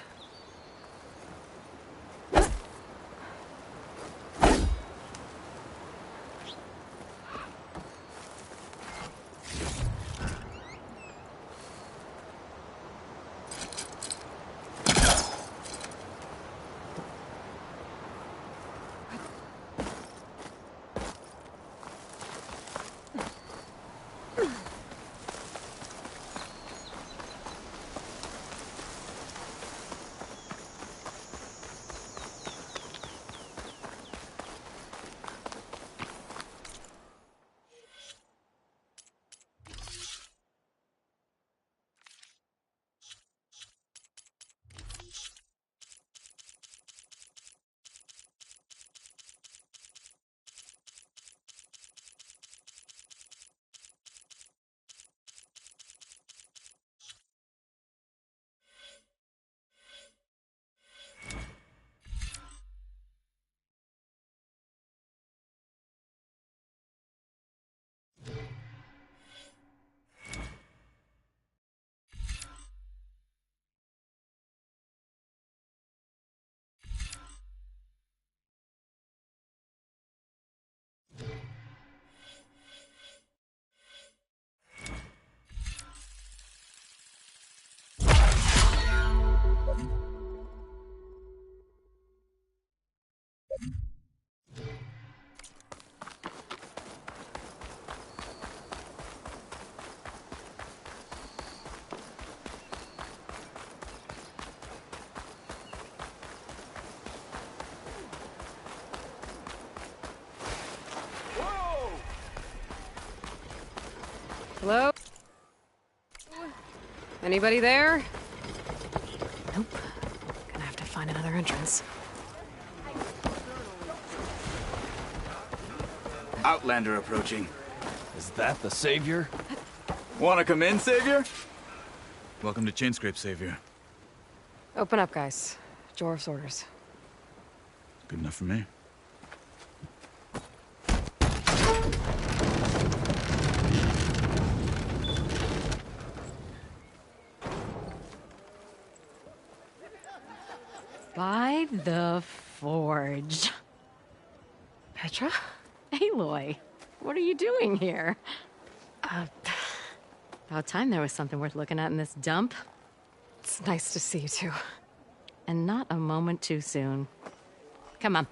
Hello? Anybody there? Nope. Gonna have to find another entrance. Outlander approaching. Is that the Savior? Wanna come in, Savior? Welcome to Chainscrape, Savior. Open up, guys. Jorv's orders. Good enough for me. By the Forge. Petra? Aloy, what are you doing here? About time there was something worth looking at in this dump. It's nice to see you too. And not a moment too soon. Come on.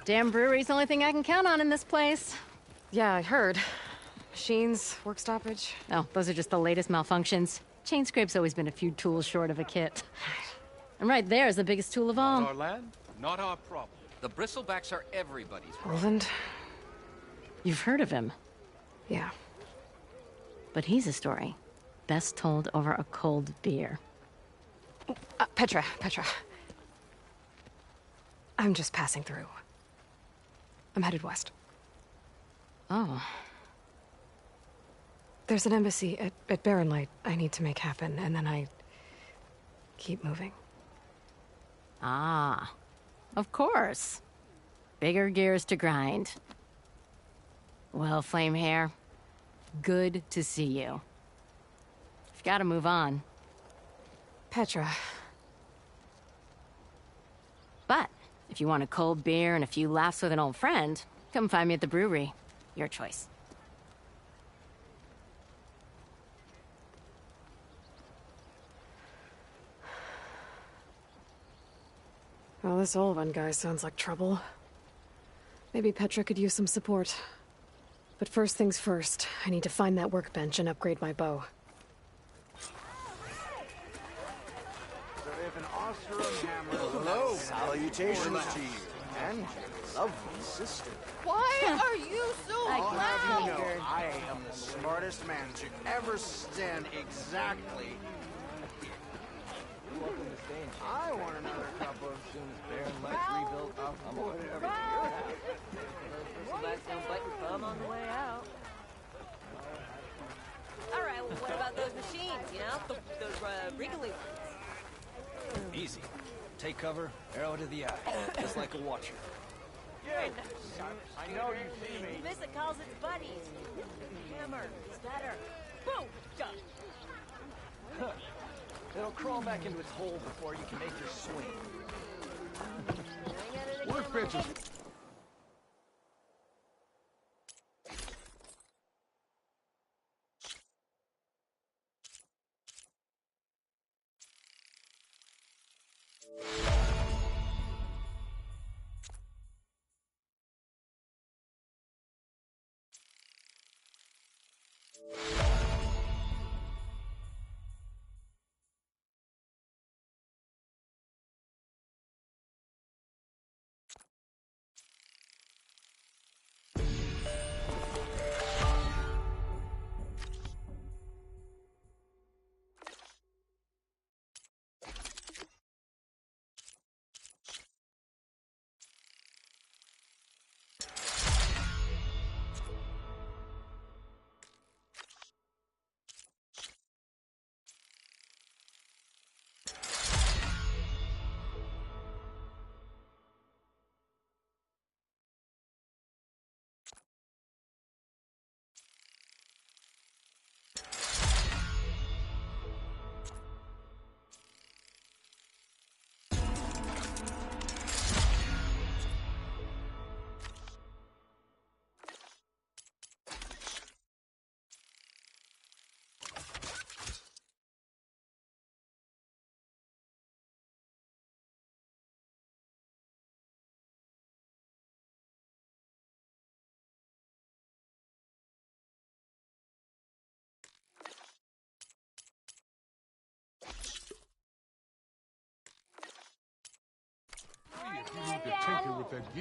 Damn brewery's the only thing I can count on in this place. Yeah, I heard. Machines, work stoppage. Oh, those are just the latest malfunctions. Chainscrape's always been a few tools short of a kit. And right there is the biggest tool of all. Not our land, not our problem. The bristlebacks are everybody's problem. Roland? You've heard of him. Yeah. But he's a story best told over a cold beer. Petra. I'm just passing through. I'm headed west. Oh. There's an embassy at Barren Light I need to make happen, and then I keep moving. Ah, of course. Bigger gears to grind. Well, Flamehair, good to see you. You've got to move on. Petra. But if you want a cold beer and a few laughs with an old friend, come find me at the brewery. Your choice. Well, this Olvan guy sounds like trouble. Maybe Petra could use some support. But first things first, I need to find that workbench and upgrade my bow. Hello. Salutations to you and your lovely sister. Why are you so loud? You know, I am the smartest man to ever stand exactly. I want another cup of soon as Baron Light's rebuilt up. I'm over everything you're having. Somebody's gonna bite your bum on the way out. All right, well, what about those machines, you know? Those wriggly ones. Easy. Take cover, arrow to the eye, just like a watcher. Hey, I know you see me. Miss it calls its buddies. Hammer is better. Boom! Done. It'll crawl back into its hole before you can make your swing. Workbenches.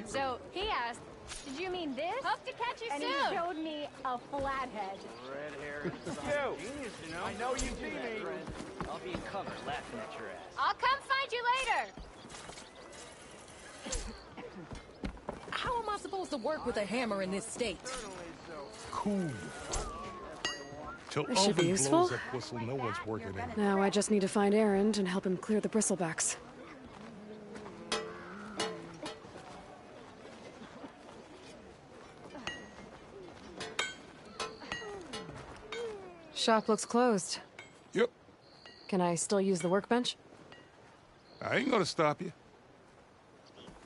So he asked, "Did you mean this?" Hope to catch you soon. He showed me a flathead. Red hair and genius, you know. I know you see me. I'll be in cover laughing at your ass. I'll come find you later. How am I supposed to work with a hammer in this state? Cool. Till This should be Oven useful. blows that whistle, no one's working in. Now I just need to find Erend and help him clear the bristlebacks. Shop looks closed. Yep. Can I still use the workbench? I ain't gonna stop you.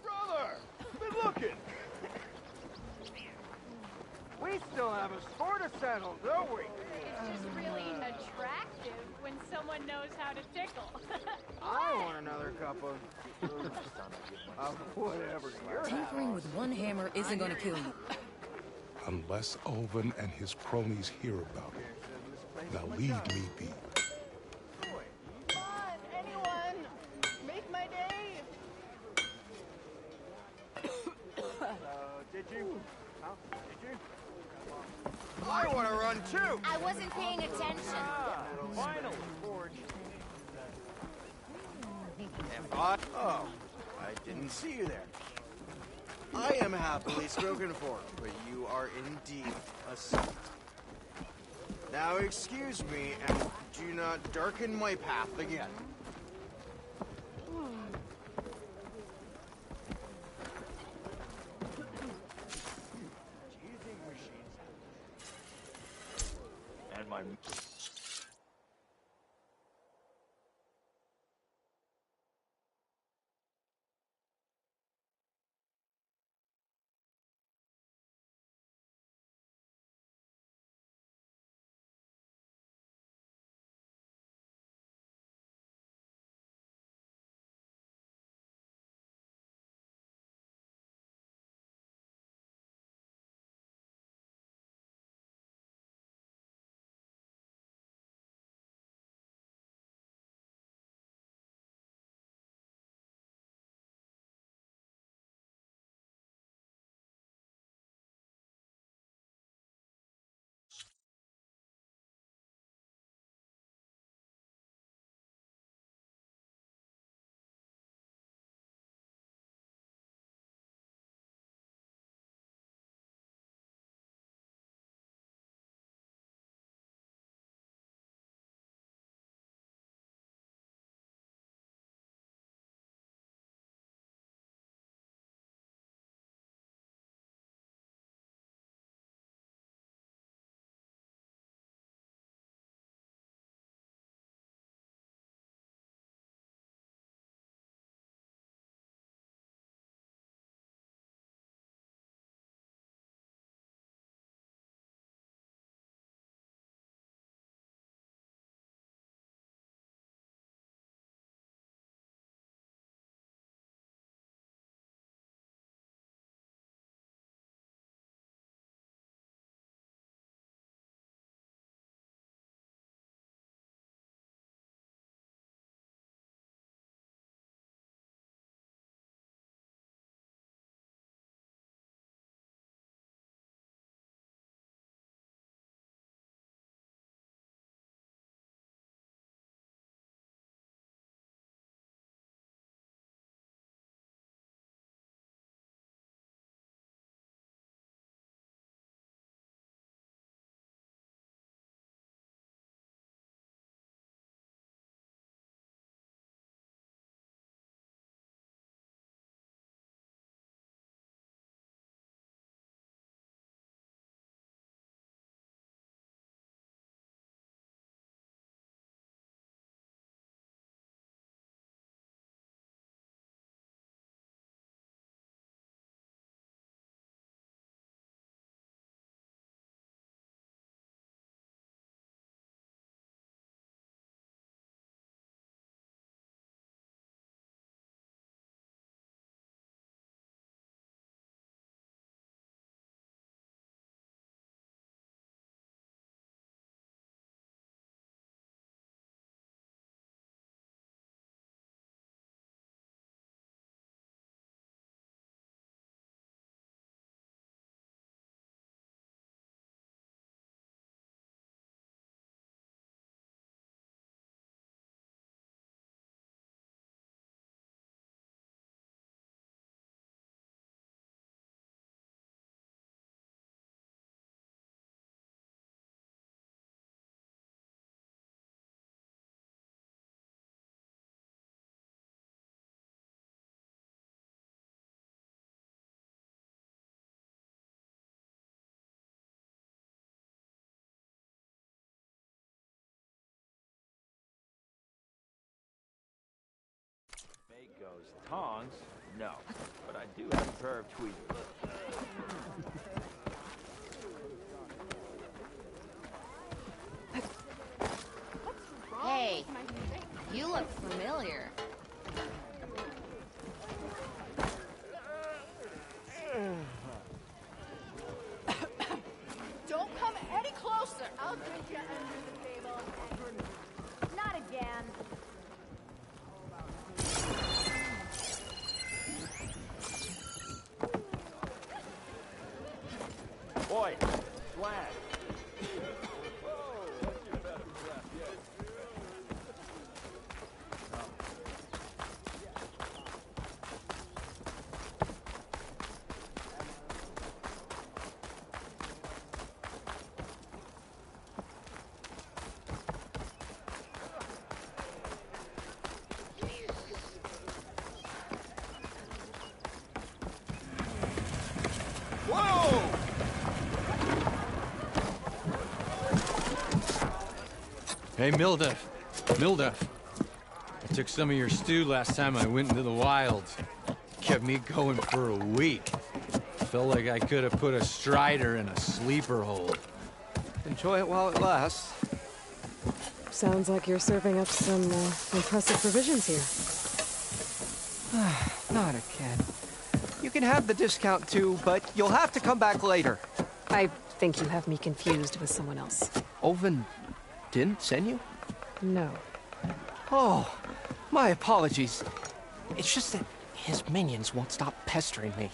Brother, been looking. We still have a score to settle, don't we? It's just really attractive when someone knows how to tickle. I want another cup of whatever. Tinkering with one hammer isn't gonna kill you. Unless Oven and his cronies hear about it. Now leave me be. Come on, anyone, make my day. Did you? Huh? Did you? I want to run too. I wasn't paying attention. Finally, Forge. Oh, I didn't see you there. I am happily spoken for, but you are indeed a saint. Now excuse me, and do not darken my path again. And my... Mako's tongs? No. But I do have a pair of tweezers. Hey, you look familiar. Don't come any closer. I'll drink you under the table. Not again. Boy, swag. Hey, Milduff. Milduff. I took some of your stew last time I went into the wilds. Kept me going for a week. Felt like I could have put a strider in a sleeper hole. Enjoy it while it lasts. Sounds like you're serving up some impressive provisions here. Not again. You can have the discount too, but you'll have to come back later. I think you have me confused with someone else. Oven didn't send you? No. Oh, my apologies. It's just that his minions won't stop pestering me.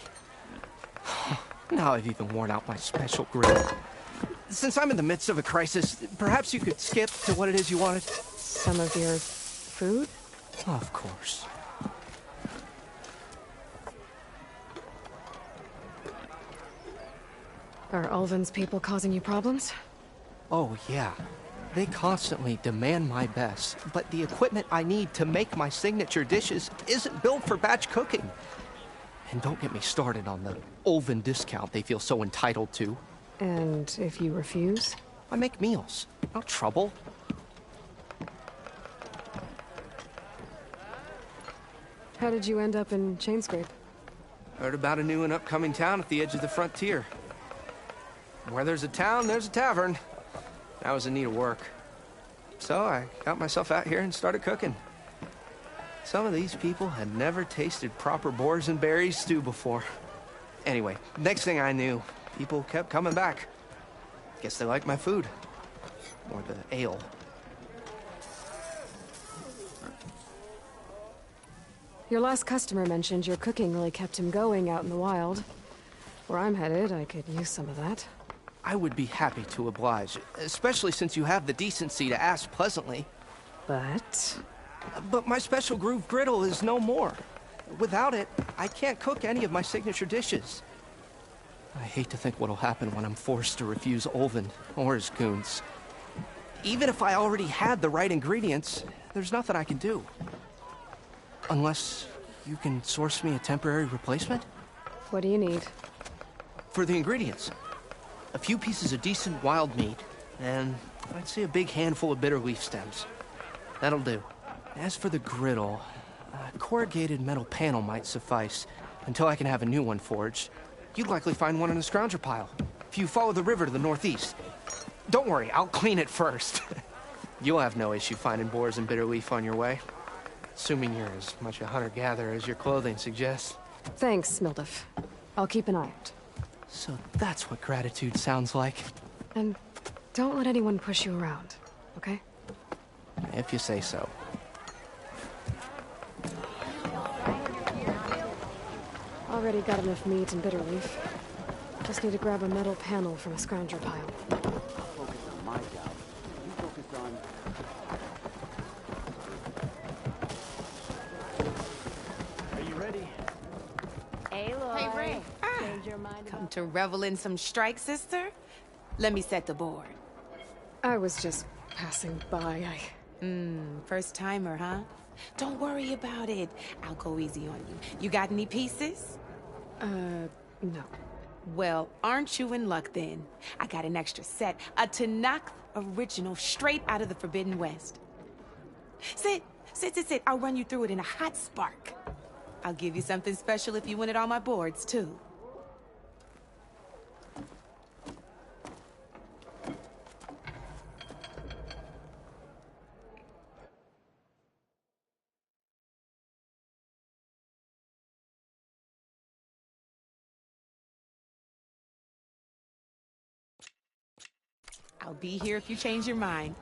Now I've even worn out my special grill. Since I'm in the midst of a crisis, perhaps you could skip to what it is you wanted? Some of your food? Of course. Are Ulvin's people causing you problems? Oh, yeah. They constantly demand my best, but the equipment I need to make my signature dishes isn't built for batch cooking. And don't get me started on the Ulvin discount they feel so entitled to. And if you refuse? I make meals. No trouble. How did you end up in Chainscrape? Heard about a new and upcoming town at the edge of the frontier. Where there's a town, there's a tavern. I was in need of work. So I got myself out here and started cooking. Some of these people had never tasted proper boars and berries stew before. Anyway, next thing I knew, people kept coming back. Guess they liked my food. Or the ale. Your last customer mentioned your cooking really kept him going out in the wild. Where I'm headed, I could use some of that. I would be happy to oblige, especially since you have the decency to ask pleasantly. But my special groove griddle is no more. Without it, I can't cook any of my signature dishes. I hate to think what'll happen when I'm forced to refuse Ulvin or his goons. Even if I already had the right ingredients, there's nothing I can do. Unless you can source me a temporary replacement? What do you need? For the ingredients. A few pieces of decent wild meat, and I'd say a big handful of bitter leaf stems. That'll do. As for the griddle, a corrugated metal panel might suffice until I can have a new one forged. You'd likely find one in a scrounger pile, if you follow the river to the northeast. Don't worry, I'll clean it first. You'll have no issue finding boars and bitter leaf on your way. Assuming you're as much a hunter-gatherer as your clothing suggests. Thanks, Milduff. I'll keep an eye out. So that's what gratitude sounds like. And don't let anyone push you around, okay? If you say so. Already got enough meat and bitter leaf. Just need to grab a metal panel from a scrounger pile. I'll focus on my job. You focus on... Are you ready? Aloy. Hey, Ray. Change your mind. Come to revel in some strike, sister? Let me set the board. I was just passing by. First timer, huh? Don't worry about it. I'll go easy on you. You got any pieces? No. Well, aren't you in luck then? I got an extra set, a Tanakh original straight out of the Forbidden West. Sit. I'll run you through it in a hot spark. I'll give you something special if you win it on my boards, too. I'll be here if you change your mind.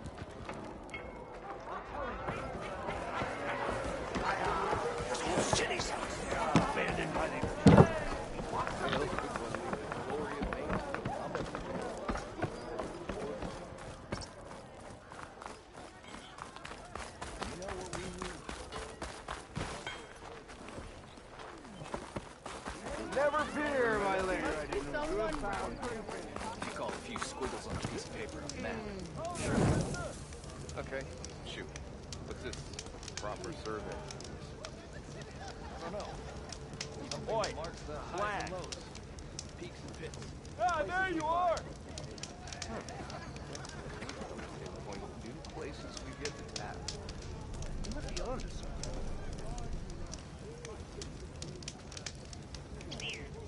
Never fear, my lady. You call a few squiggles on a piece of paper a map. Sure. Okay, shoot. What's this? Proper survey? I don't know. Boy, flag. Peaks and pits. Ah, there you are! New places we get to tap. You must be onto something.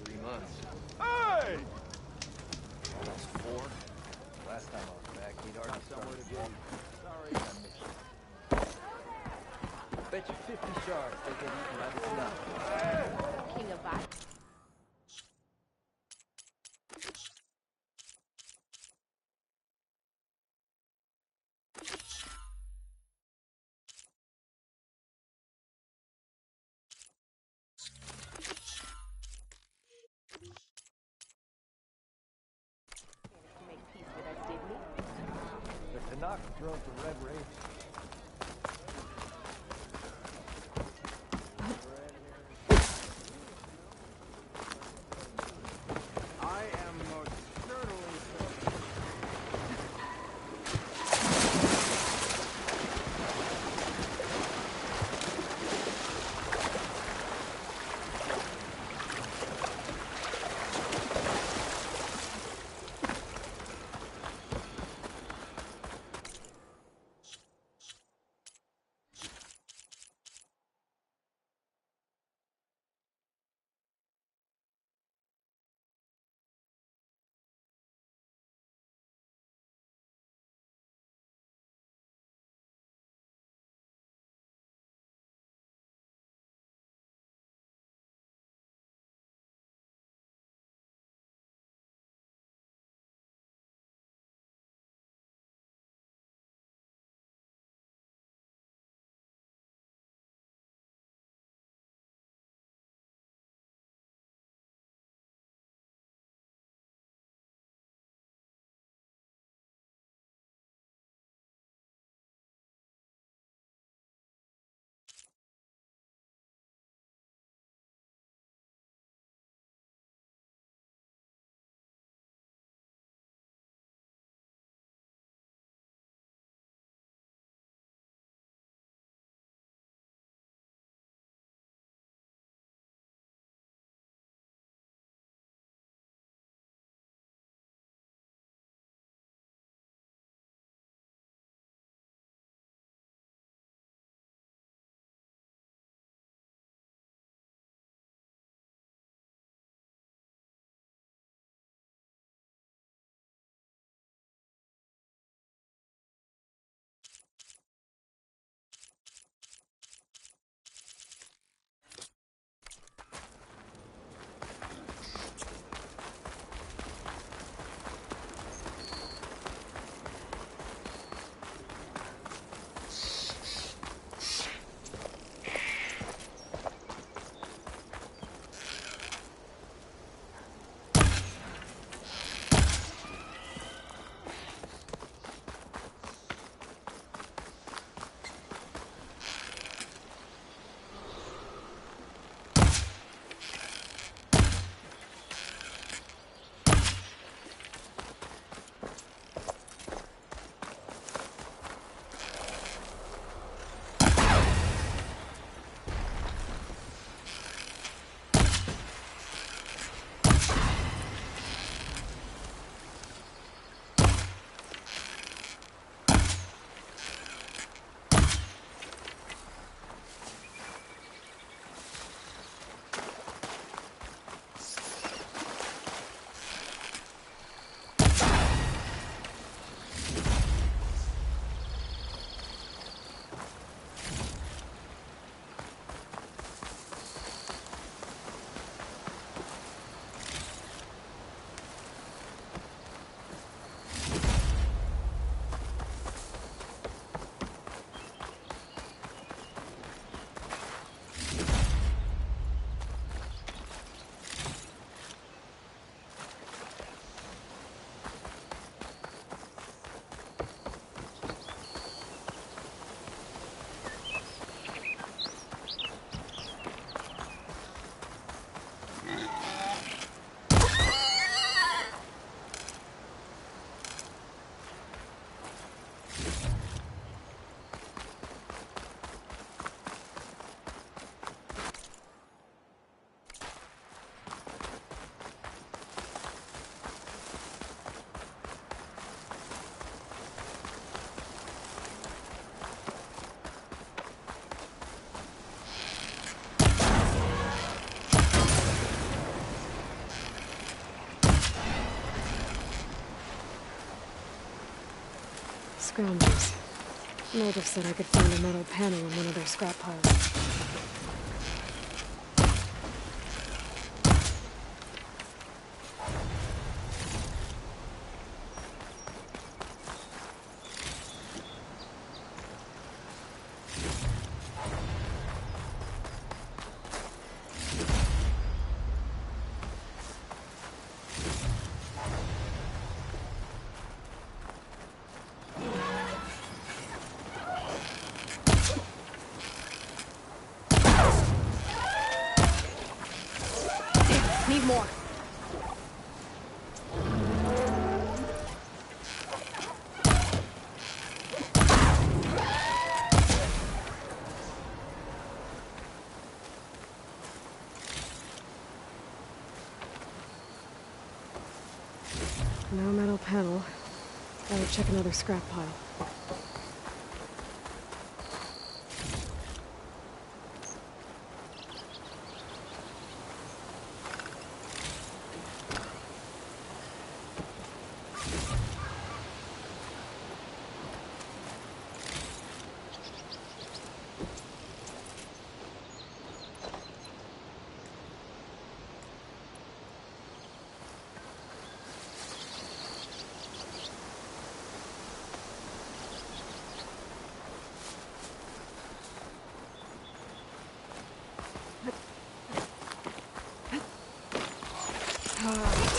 3 months. Hey! Almost 4. Last time I was back, he'd already somewhere to go. Sorry, I missed you. Bet you 50 shards they get eaten right at now. King of Bot. Make peace with us, didn't he? The Tanakh throne for Red Raven. I am most certainly so. Scroungers. Meredith said I could find a metal panel in one of their scrap piles. Need more. No metal panel. Gotta check another scrap pile.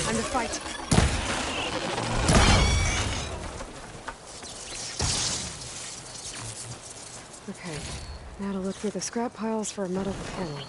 Time to fight. Okay, now to look through the scrap piles for a metal panel.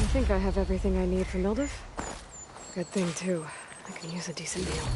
I think I have everything I need for Mildif. Good thing, too. I can use a decent meal.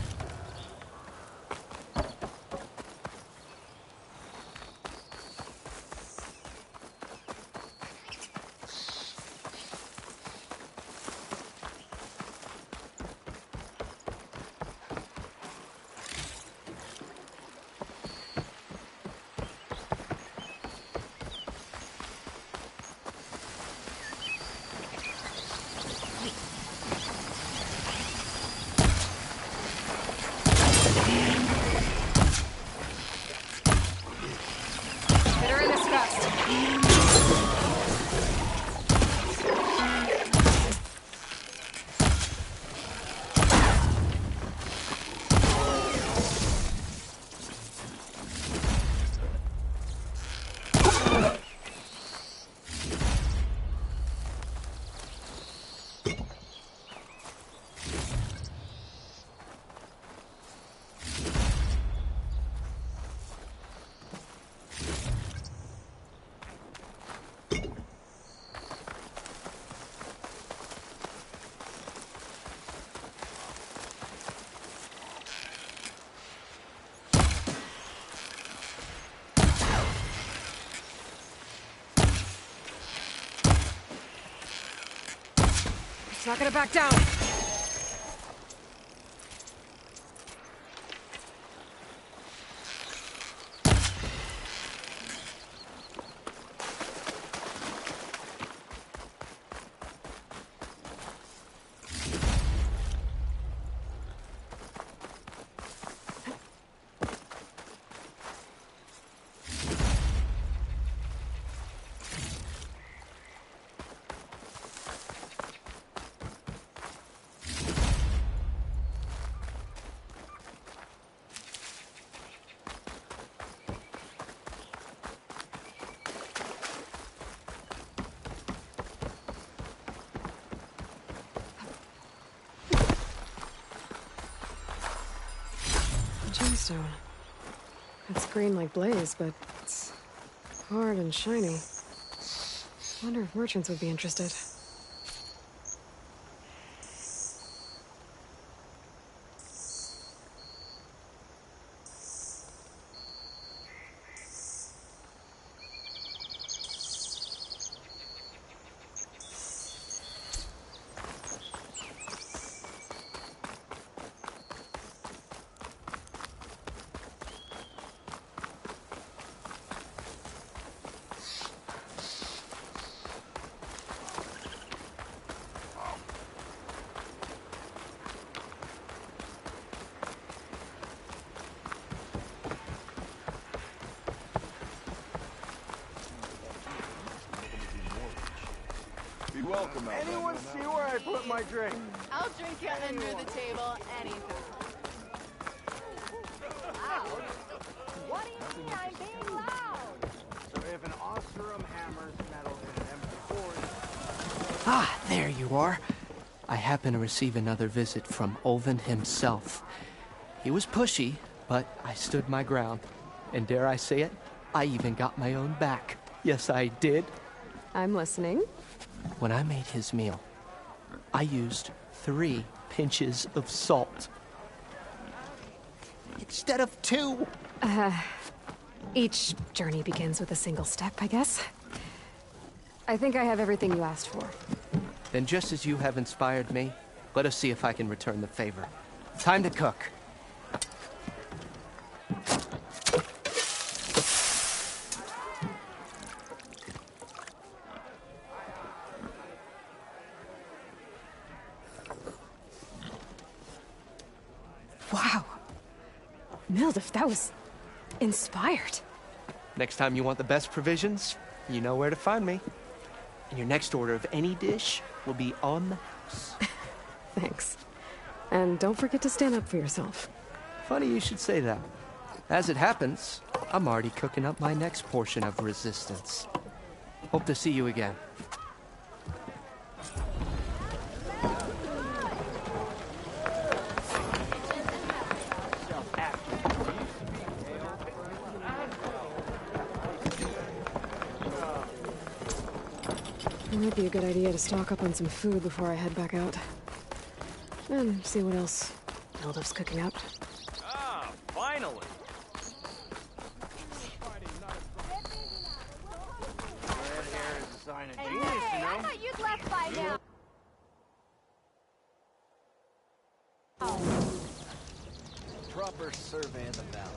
Not gonna back down. Gemstone. It's green like blaze, but it's hard and shiny. Wonder if merchants would be interested. Be welcome. Anyone see where I put my drink? I'll drink you under the table anytime. Loud? What do you mean I'm being loud? So if an Oseram hammers metal in an empty forge... Ah, there you are. I happen to receive another visit from Olvin himself. He was pushy, but I stood my ground. And dare I say it, I even got my own back. Yes, I did. I'm listening. When I made his meal, I used 3 pinches of salt. Instead of 2. Each journey begins with a single step, I guess. I think I have everything you asked for. Then just as you have inspired me, let us see if I can return the favor. Time to cook. Wow. Mildef, that was inspired. Next time you want the best provisions, you know where to find me. And your next order of any dish will be on the house. Thanks. And don't forget to stand up for yourself. Funny you should say that. As it happens, I'm already cooking up my next portion of resistance. Hope to see you again. It might be a good idea to stock up on some food before I head back out. And see what else Mildef's cooking up. Ah, finally! Red hair is a sign of Hey, genius, you know? I thought you'd left by now. Proper survey of the valley.